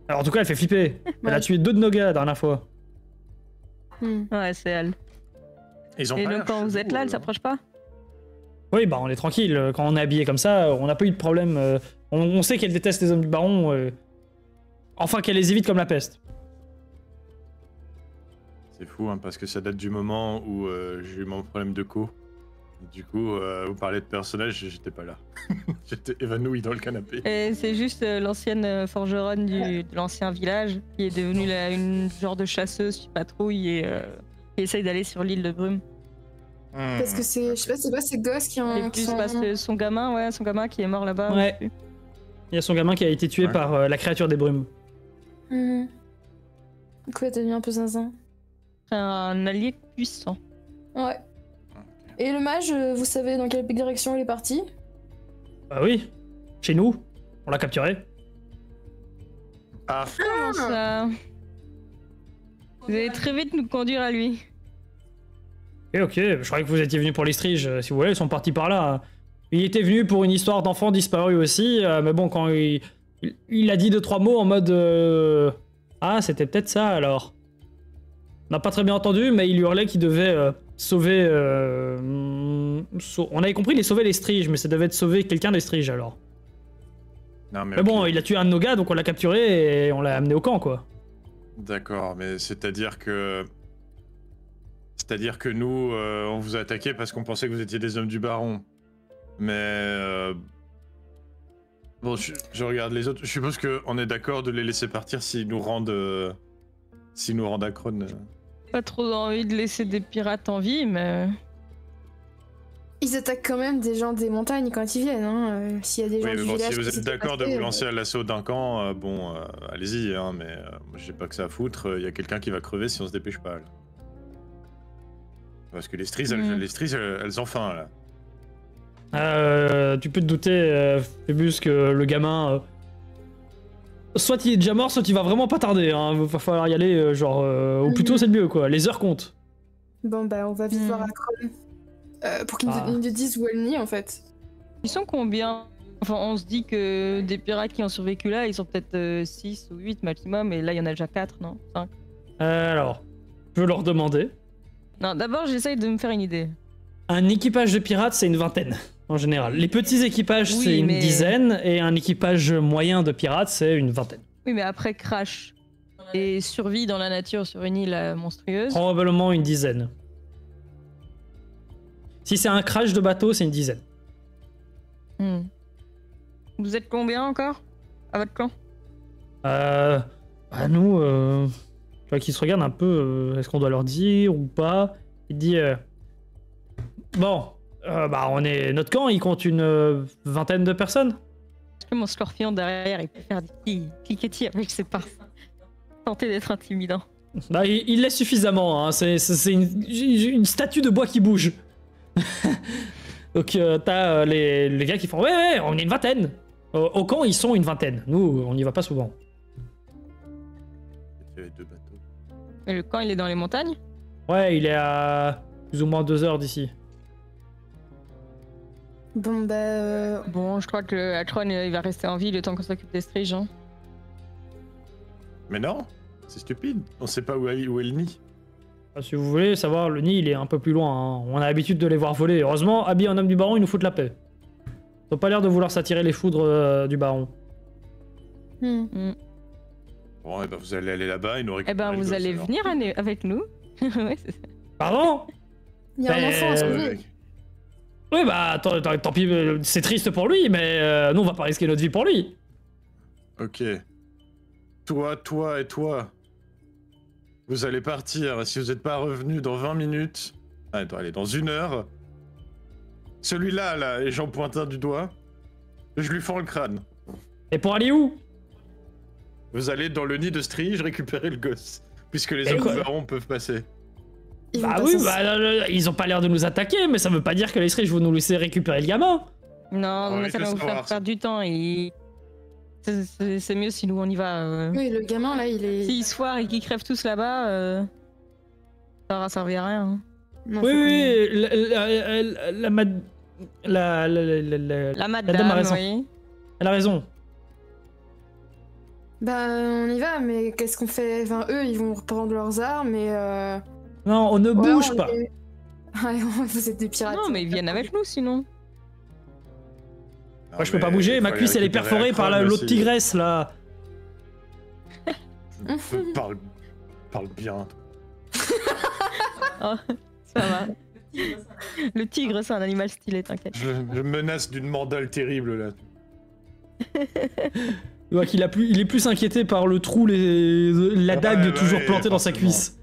Alors, en tout cas, elle fait flipper. Elle a Ouais. tué 2 de nos gars la dernière fois. Ouais, c'est elle. Ils ont Et pas donc l'air quand vous chelous, êtes là, elle alors. s'approche pas? Oui, bah on est tranquille. Quand on est habillé comme ça, on n'a pas eu de problème. On sait qu'elle déteste les hommes du baron. Enfin, qu'elle les évite comme la peste. C'est fou, hein, parce que ça date du moment où j'ai eu mon problème de co. Du coup, vous parlez de personnages, j'étais pas là. J'étais évanoui dans le canapé. Et c'est juste l'ancienne forgeronne de l'ancien village qui est devenue une genre de chasseuse qui patrouille et qui essaye d'aller sur l'île de Brume. Parce que c'est, je sais pas, c'est pas ces gosses qui Et ont. plus parce que son gamin qui est mort là-bas. Ouais. aussi. Il y a son gamin qui a été tué Ouais. par la créature des brumes. Mhm. Du coup, elle devient un peu zinzin. C'est un allié puissant. Ouais. Et le mage, vous savez dans quelle direction il est parti? Bah oui, chez nous, on l'a capturé. Ah, Comment ça? Vous allez très vite nous conduire à lui. Ok, je croyais que vous étiez venu pour les striges. Si vous voulez, ils sont partis par là. Il était venu pour une histoire d'enfant disparu aussi, mais bon, quand il a dit 2-3 mots en mode ah, c'était peut-être ça alors. On n'a pas très bien entendu, mais il hurlait qu'il devait sauver. On avait compris, il sauver les striges, mais ça devait être sauver quelqu'un des striges alors. non, mais Mais bon, ok. il a tué un de nos gars, donc on l'a capturé et on l'a amené au camp quoi. D'accord, mais c'est-à-dire que. C'est-à-dire que nous, on vous a attaqué parce qu'on pensait que vous étiez des hommes du baron. Mais. Bon, je regarde les autres. Je suppose qu'on est d'accord de les laisser partir s'ils nous rendent. S'ils nous rendent Akron. Pas trop envie de laisser des pirates en vie, mais. Ils attaquent quand même des gens des montagnes quand ils viennent, hein. S'il y a des gens Oui, mais du bon, village si vous qui êtes s'étaient d'accord de passés, vous lancer à l'assaut d'un camp, bon, allez-y, hein, mais moi j'ai pas que ça à foutre. Il y a quelqu'un qui va crever si on se dépêche pas. Là. Parce que les striges, elles ont faim là. Tu peux te douter, Phébus, que le gamin. Soit il est déjà mort, soit il va vraiment pas tarder. Hein. Va falloir y aller, genre. Au plus tôt, c'est le mieux, quoi. Les heures comptent. Bon, bah, on va vite voir Akron. Pour qu'ils Ah. nous disent où elle nie, en fait. Ils sont combien? Enfin, on se dit que des pirates qui ont survécu là, ils sont peut-être 6 ou 8 maximum, et là il y en a déjà 4, non? 5. Alors, je peux leur demander. Non, d'abord j'essaye de me faire une idée. Un équipage de pirates, c'est une vingtaine, en général. Les petits équipages, Oui, c'est une mais- dizaine, et un équipage moyen de pirates, c'est une vingtaine. Oui, mais après crash et survie dans la nature sur une île monstrueuse. Probablement une dizaine. Si c'est un crash de bateau, c'est une dizaine. Hmm. Vous êtes combien encore à votre camp? Bah nous, tu vois qu'ils se regardent un peu, est-ce qu'on doit leur dire ou pas? Il dit, bon, bah on est, notre camp, il compte une vingtaine de personnes. Est-ce que mon scorpion derrière il peut faire des petits cliquetis avec ses pinces? Tenter d'être intimidant. Bah il laisse suffisamment, hein. C'est une statue de bois qui bouge. Donc t'as les gars qui font, ouais, on est une vingtaine. Au camp, ils sont une vingtaine. Nous, on n'y va pas souvent. Il y avait 2 bateaux. Et le camp il est dans les montagnes? Ouais, il est à plus ou moins 2 heures d'ici. Bon, bah. Bon, je crois que Akron il va rester en vie le temps qu'on s'occupe des striges. Hein. Mais non, c'est stupide. On sait pas où elle nie. Si vous voulez savoir, le nid il est un peu plus loin. Hein. On a l'habitude de les voir voler. Heureusement, habillé en homme du baron, ils nous foutent la paix. Ils ont pas l'air de vouloir s'attirer les foudres du baron. Hmm. Bon, et ben vous allez aller là-bas et nous Eh récupérer. ben le vous gosse, allez alors. venir avec nous. Ouais, c'est ça. Pardon? Il y a un Mais- enfant à sauver. Oui, bah tant pis, c'est triste pour lui, mais nous on va pas risquer notre vie pour lui. Ok. Toi et toi. Vous allez partir. Si vous n'êtes pas revenu dans 20 minutes. Attends, allez, dans 1 heure. Celui-là, là, et j'en pointe un du doigt. Je lui fends le crâne. Et pour aller où? Vous allez dans le nid de Strige récupérer le gosse. Puisque les Et hommes quoi du baron peuvent passer. Ils vont Bah pas oui, s'en- ils ont pas l'air de nous attaquer, mais ça veut pas dire que les striges vont nous laisser récupérer le gamin. Non, oui, mais ça je va veux vous faire savoir, ça. perdre du temps et c'est mieux si nous on y va. Oui, le gamin là, il est. S'ils se foirent et qu'ils crèvent tous là-bas, ça aura servi à rien. Hein. Non, Oui, faut qu'on- oui, la La dame a madame, raison. oui. Elle a raison. Bah, on y va, mais qu'est-ce qu'on fait? Enfin, eux, ils vont reprendre leurs armes et. Non, on ne ouais, bouge on pas. les- Ouais, vous êtes des pirates. Non, mais ils viennent avec nous sinon. Non, Moi, je peux mais pas bouger, il ma faut cuisse elle est récupérer perforée par Akron l'autre aussi. tigresse là. Parle bien. Oh, ça va. Le tigre, c'est un animal stylé, t'inquiète. Je menace d'une mandale terrible là. Tu vois qu'il il est plus inquiété par le trou, la dague Ouais, toujours ouais, plantée dans sa forcément. cuisse.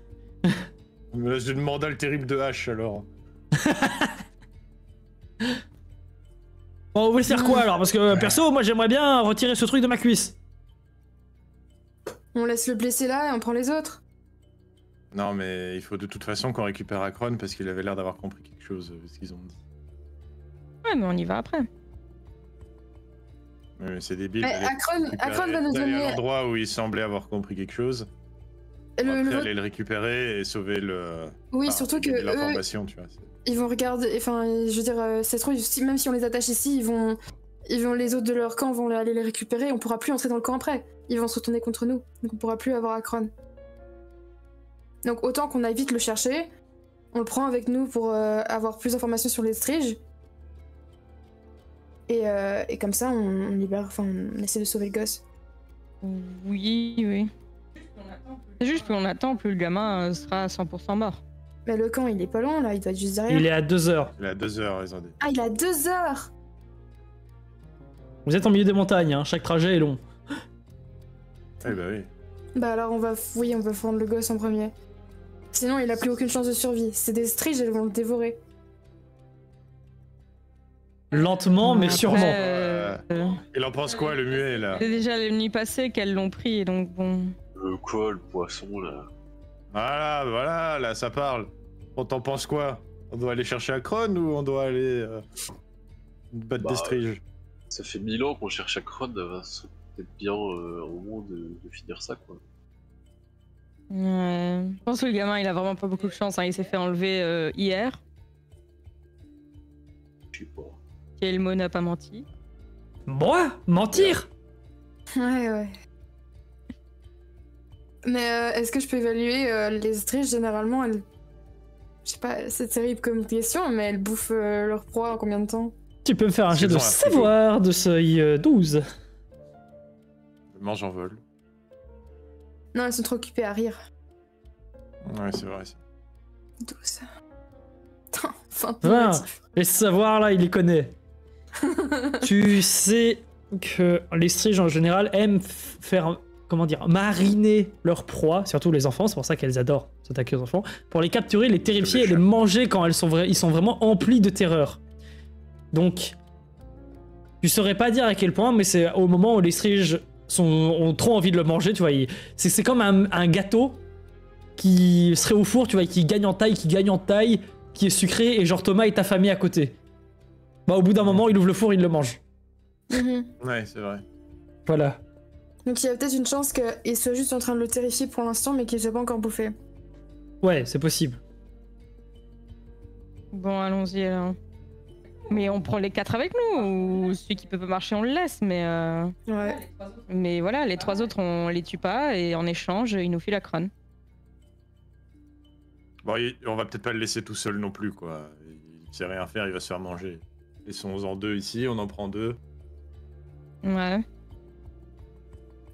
Je menace d'une mandale terrible de hache alors. Bon, vous voulez faire quoi alors? Parce que perso, moi j'aimerais bien retirer ce truc de ma cuisse. On laisse le blessé là et on prend les autres. Non mais il faut de toute façon qu'on récupère Akron parce qu'il avait l'air d'avoir compris quelque chose, ce qu'ils ont dit. Ouais, mais on y va après. Mais c'est débile. Mais Akron va nous d'aller à donner. l'endroit où il semblait avoir compris quelque chose. Après, aller le récupérer et sauver le. Oui, enfin, surtout que eux, l'information, tu vois. ils vont regarder. Enfin, je veux dire, ça se trouve, même si on les attache ici, ils vont les autres de leur camp vont aller les récupérer. Et on pourra plus entrer dans le camp après. Ils vont se retourner contre nous. Donc on pourra plus avoir Akron. Donc autant qu'on aille vite le chercher, on le prend avec nous pour avoir plus d'informations sur les striges. Et comme ça, on libère. Enfin, on essaie de sauver le gosse. Oui, oui. C'est juste qu'on attend, plus le gamin sera à 100% mort. Mais le camp, il est pas loin là. Il doit être juste derrière. Il est à 2 heures. Il est à 2 heures, ils ont dit. Ah, il a 2 heures. Vous êtes en milieu des montagnes, hein. Chaque trajet est long. Eh bah oui. Bah alors on va prendre le gosse en premier. Sinon il a plus aucune chance de survie. C'est des striges, elles vont le dévorer. Lentement, mais Après, sûrement. Il en pense quoi, le muet, là? C'est déjà les nuits passées qu'elles l'ont pris, et donc bon. Quoi, le poisson, là? Voilà, là, ça parle. On t'en pense quoi? On doit aller chercher Akron ou on doit aller battre des striges? Ça fait 1000 ans qu'on cherche Akron, ça peut-être bien au moment de finir ça, quoi. Ouais. Je pense que le gamin, il a vraiment pas beaucoup de chance, hein. Il s'est fait enlever hier. Je sais pas. Kelmo n'a pas menti. Moi? Mentir? Ouais. Mais est-ce que je peux évaluer les striges? Généralement, elles... Je sais pas, c'est terrible comme question, mais elles bouffent leur proie en combien de temps? Tu peux me faire un Parce jet de qu'ils ont un frigo. savoir de seuil 12. Le mange en vol. Non, elles sont trop occupées à rire. Ouais, c'est vrai. 12. Putain, enfin, Ah, les savoirs là, il les connaît. Tu sais que les striges en général aiment faire, comment dire, mariner leur proie, surtout les enfants, c'est pour ça qu'elles adorent s'attaquer aux enfants, pour les capturer, les terrifier et les manger quand ils sont vraiment emplis de terreur. Donc, tu saurais pas dire à quel point, mais c'est au moment où les striges ont trop envie de le manger, tu vois, c'est comme un gâteau qui serait au four, tu vois, qui gagne en taille, qui est sucré, et genre Thomas est affamé à côté. Bah au bout d'un moment, il ouvre le four, il le mange. Mhm. Ouais, c'est vrai. Voilà. Donc il y a peut-être une chance qu'ils soient juste en train de le terrifier pour l'instant, mais qu'il ne soit pas encore bouffé. Ouais, c'est possible. Bon, allons-y alors. Mais on prend les 4 avec nous, ou celui qui peut pas marcher, on le laisse, Ouais. mais voilà, les 3 autres, on les tue pas, et en échange, il nous file la crâne. Bon, on va peut-être pas le laisser tout seul non plus, quoi. Il sait rien faire, il va se faire manger. Laissons-en 2 ici, on en prend 2. Ouais.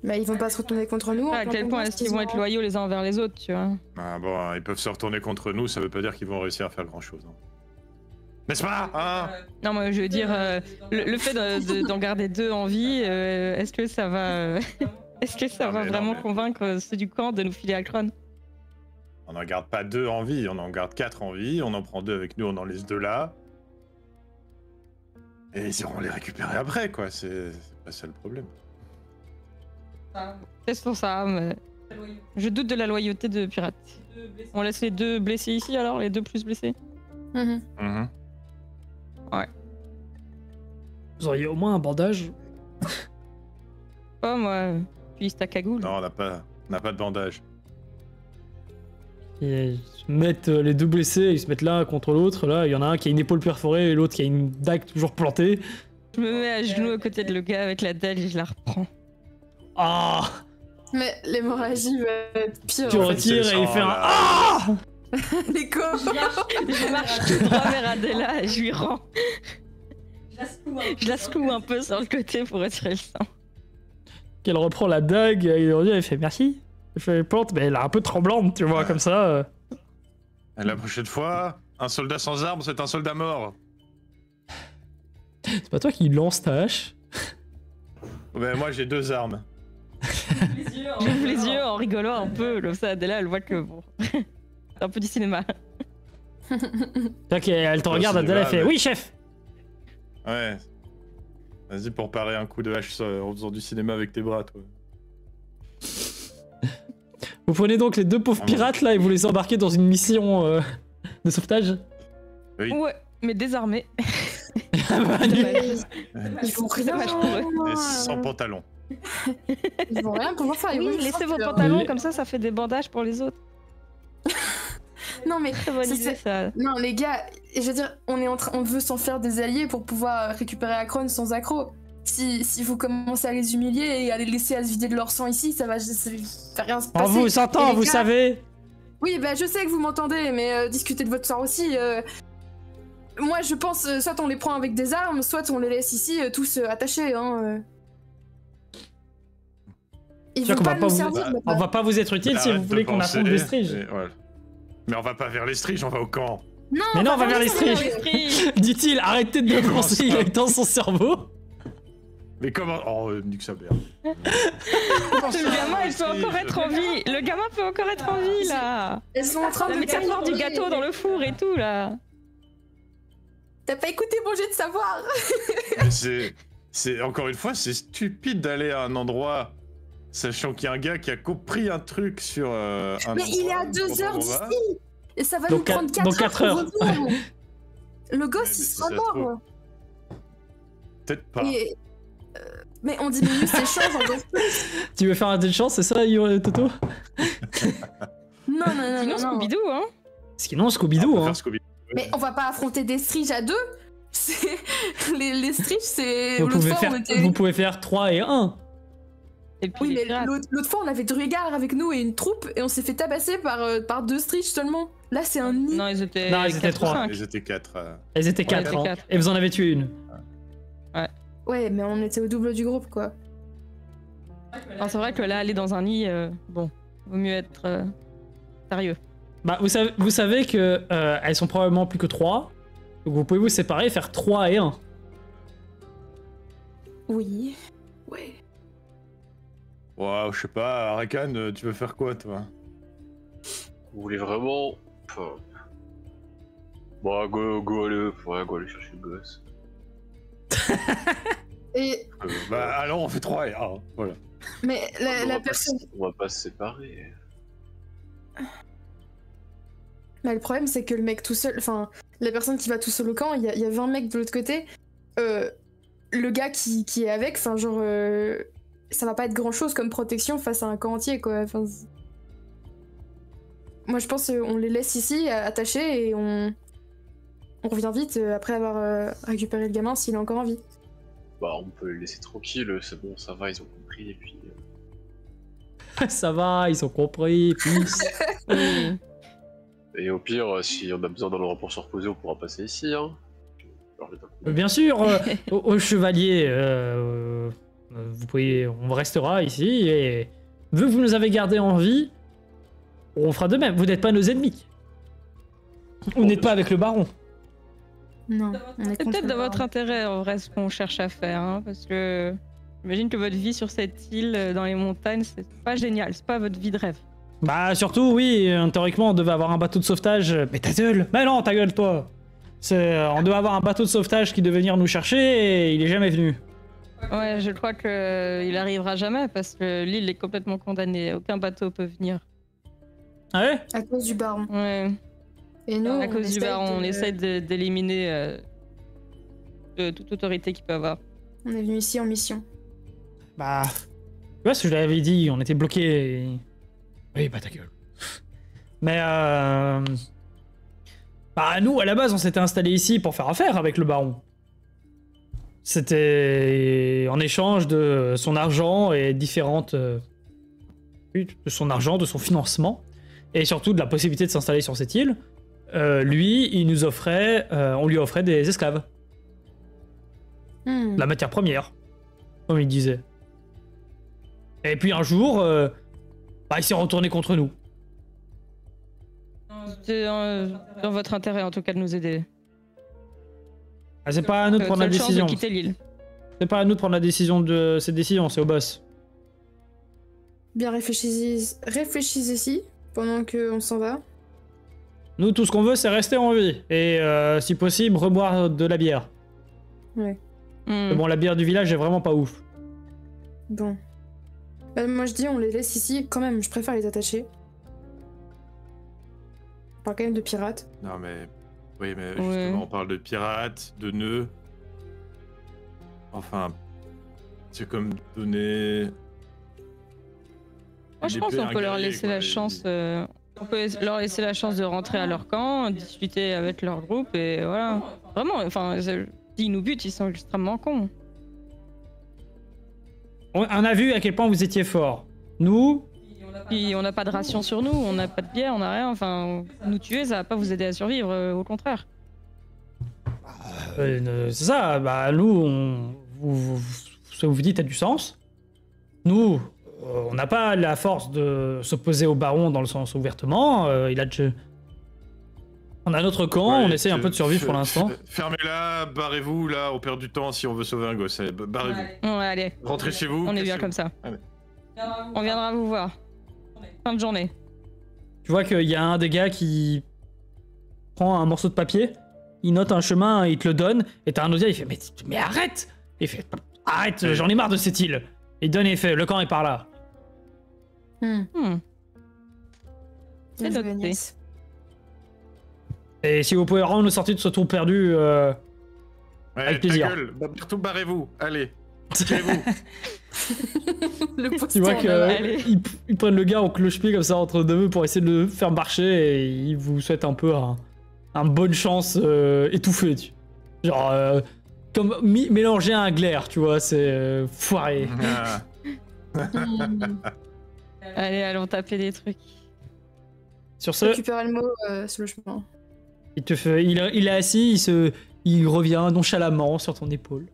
Bah ils vont pas se retourner contre nous. À quel point est-ce qu'ils vont être loyaux les uns envers les autres, tu vois? Ah bon, ils peuvent se retourner contre nous, ça veut pas dire qu'ils vont réussir à faire grand-chose. Hein. N'est-ce pas, hein? Non, moi je veux dire, le fait d'en garder 2 en vie, est-ce que ça va, est-ce que ça Non, va mais vraiment non, mais- convaincre ceux du camp de nous filer la crâne? On n'en garde pas 2 en vie, on en garde 4 en vie, on en prend 2 avec nous, on en laisse 2 là. Et ils iront les récupérer après, quoi, c'est pas ça le problème. C'est pour ça, mais je doute de la loyauté de Pirate. On laisse les 2 blessés ici alors, les 2 plus blessés? Mhm. Mhm. Vous auriez au moins un bandage. Oh, moi, puis ta cagoule. Non, on n'a pas de bandage. Ils se mettent les 2 blessés, ils se mettent l'un contre l'autre. Là, il y en a un qui a une épaule perforée et l'autre qui a une dague toujours plantée. Je me mets à genoux à côté de le gars avec la dalle et je la reprends. Ah, Mais l'hémorragie va être pire. Tu en fait. retires et il fait un là. ah. Les corps. Je marche tout droit vers Adela et je lui rends. Je la secoue un peu sur le côté pour retirer le sang. Qu'elle reprend la dague et elle fait merci. Elle fait plante, mais elle est un peu tremblante, tu vois, comme ça. Et la prochaine fois, un soldat sans armes, c'est un soldat mort. C'est pas toi qui lance ta hache? Ben moi j'ai 2 armes. J'ouvre les yeux en rigolant un peu, comme ça Adela elle voit que bon. C'est un peu du cinéma. Ok, elle te regarde, c'est Adela, elle grave. fait oui, chef. Ouais. Vas-y pour parer un coup de hache en faisant du cinéma avec tes bras, toi. Vous prenez donc les 2 pauvres pirates là et vous les embarquez dans une mission de sauvetage? Oui. Ouais, mais désarmé. Ah bah, Dommage. Ils vont rien. Dommage pour eux. Et sans pantalon. Ils vont rien pouvoir faire. ils vont Oui, juste laissez vos sortir. pantalons, Mais- comme ça fait des bandages pour les autres. Non mais Très bonne c'est- idée ça. non les gars, je veux dire, on veut s'en faire des alliés pour pouvoir récupérer Akron sans accroc. Si vous commencez à les humilier et à les laisser à se vider de leur sang ici, ça va rien se On passer. vous entend, Et les vous gars- savez. Oui, bah je sais que vous m'entendez, mais discutez de votre sort aussi. Moi, je pense, soit on les prend avec des armes, soit on les laisse ici tous attachés. Hein. Ils C'est-à-dire vont qu'on pas va nous pas vous- servir. On va pas vous être utile si Arrête vous de voulez qu'on penser, affronte des striges. et voilà. Mais on va pas vers les striges, on va au camp. Non, Mais non, on va pas vers les ça, striges. Dit-il, arrêtez de le penser, il est dans son cerveau. Mais comment... Oh, nique sa mère. Le gamin il peut encore être en vie. Le gamin peut encore être en vie là. Elles sont en train La de métaphore du gâteau dans le four et tout là. T'as pas écouté mon jet de savoir. Mais c'est... Encore une fois, c'est stupide d'aller à un endroit... Sachant qu'il y a un gars qui a compris un truc sur un Mais il est à endroit, 2 heures on va. d'ici. Et ça va Donc nous prendre dans 4 4 heures. heures. pour revenir. Le gosse, Mais il si sera ça se mort. trouve. Peut-être pas. Et, mais on diminue ses chances encore plus. Tu veux faire un dé de chance, c'est ça, Toto? Non, non, non, Sinon non. non. Scooby-Doo hein. Sinon, On Scooby-Doo, peut hein. faire Scooby. Mais on va pas affronter des striges à 2. Les striges, c'est. Vous L'autre pouvez, fois, faire, on était. vous pouvez faire 3 et 1. Et puis Oui, les mais pirates. l'autre fois, on avait Druigar avec nous et une troupe et on s'est fait tabasser par 2 striges seulement. Là, c'est un nid. Non, ils étaient. Non, ils étaient 4 ou trois. 5. Ils étaient 4. Elles étaient Ouais, 4. elles étaient quatre. Et vous en avez tué une. Ouais, mais on était au double du groupe, quoi. Non, c'est vrai que là, aller dans un nid, bon, vaut mieux être sérieux. Bah, vous savez que elles sont probablement plus que 3. Donc vous pouvez vous séparer et faire 3 et 1. Oui. Ouais. Waouh, je sais pas, Arakan, tu veux faire quoi, toi? Vous voulez vraiment... Enfin... Bon, go aller chercher le gosse. Et, Bah, alors on fait 3 et 1, voilà. mais on la va pas personne. On va pas se séparer. Mais le problème, c'est que le mec tout seul. Enfin, la personne qui va tout seul au camp, il y a 20 mecs de l'autre côté. Le gars qui est avec, enfin, genre. Ça va pas être grand chose comme protection face à un camp entier, quoi. Enfin, moi, je pense qu'on les laisse ici, attachés, et on revient vite après avoir récupéré le gamin s'il est encore en vie. Bah, on peut les laisser tranquilles, c'est bon, ça va, ils ont compris, et puis... Ça va, ils ont compris. Peace. Et au pire, si on a besoin d'un endroit pour se reposer, on pourra passer ici, hein. Alors, Bien sûr, au chevalier, vous pouvez, on restera ici et vu que vous nous avez gardés en vie, on fera de même. Vous n'êtes pas nos ennemis. Vous n'êtes pas avec le baron. Non, on est C'est contre peut-être le dans votre baron. intérêt en vrai ce qu'on cherche à faire, hein, parce que j'imagine que votre vie sur cette île dans les montagnes, c'est pas génial, c'est pas votre vie de rêve. Bah surtout, oui, théoriquement, on devait avoir un bateau de sauvetage. Mais ta gueule. Mais non, ta gueule, toi. On devait avoir un bateau de sauvetage qui devait venir nous chercher et il est jamais venu. Ouais, je crois que il arrivera jamais parce que l'île est complètement condamnée, aucun bateau peut venir. Ah ouais? À cause du baron. Ouais, Et nous, à on cause du essaye baron, on de- essaie d'éliminer toute autorité qu'il peut avoir. On est venu ici en mission. Bah... Tu vois ce que je l'avais dit, on était bloqués. Oui, bah ta gueule. Mais bah nous, à la base, on s'était installés ici pour faire affaire avec le baron. C'était en échange de son argent et différentes de son argent, de son financement, et surtout de la possibilité de s'installer sur cette île, lui, on lui offrait des esclaves, la matière première, comme il disait. Et puis un jour, il s'est retourné contre nous. C'est dans votre intérêt en tout cas de nous aider. Ah, c'est pas à nous de prendre la Seule chance décision. de quitter l'île. C'est pas à nous de prendre la décision de cette décision, c'est au boss. Bien réfléchissez-y pendant qu'on s'en va. Nous, tout ce qu'on veut, c'est rester en vie. Et si possible, reboire de la bière. Ouais. Mais bon, la bière du village est vraiment pas ouf. Bon. Bah, moi je dis on les laisse ici. Quand même, je préfère les attacher. On parle quand même de pirates. Non mais... Oui mais justement on parle de pirates, de nœuds. Enfin... C'est comme donner... Moi je pense qu'on peut leur laisser la chance... On peut leur laisser la chance de rentrer à leur camp, discuter avec leur groupe et voilà. Vraiment, enfin, s'ils nous butent, ils sont extrêmement cons. On a vu à quel point vous étiez fort. Nous, Puis on n'a pas de ration sur nous, on n'a pas de bière, on n'a rien. Enfin, nous tuer, ça va pas vous aider à survivre, au contraire. c'est ça, nous, ce que vous dites a du sens. Nous, on n'a pas la force de s'opposer au baron dans le sens ouvertement. On a notre camp, on essaie un peu de survivre pour l'instant. Fermez-la, barrez-vous, là, on perd du temps si on veut sauver un gosse. Allez, barrez-vous. Ouais, allez, Rentrez chez vous. on est bien comme ça. Allez. On viendra vous voir. Fin de journée. Tu vois qu'il y a un des gars qui prend un morceau de papier, il note un chemin, il te le donne, et t'as un autre gars, il fait mais arrête. Il fait arrête, j'en ai marre de cette île. Il donne et il fait le camp est par là. C'est noté. Et si vous pouvez rendre nous sortir de ce trou perdu, Ouais, avec plaisir. Ta gueule, partout barrez-vous, allez. Tirez-vous. Le tu vois Allez. qu'ils prennent le gars au cloche-pied comme ça entre deux pour essayer de le faire marcher et ils vous souhaitent un peu un bonne chance étouffé. Genre, comme mélanger à un glaire, tu vois, c'est foiré. Ah. Allez, allons taper des trucs. Sur ce, Récupérer le mot sur le chemin. il est assis, il revient nonchalamment sur ton épaule.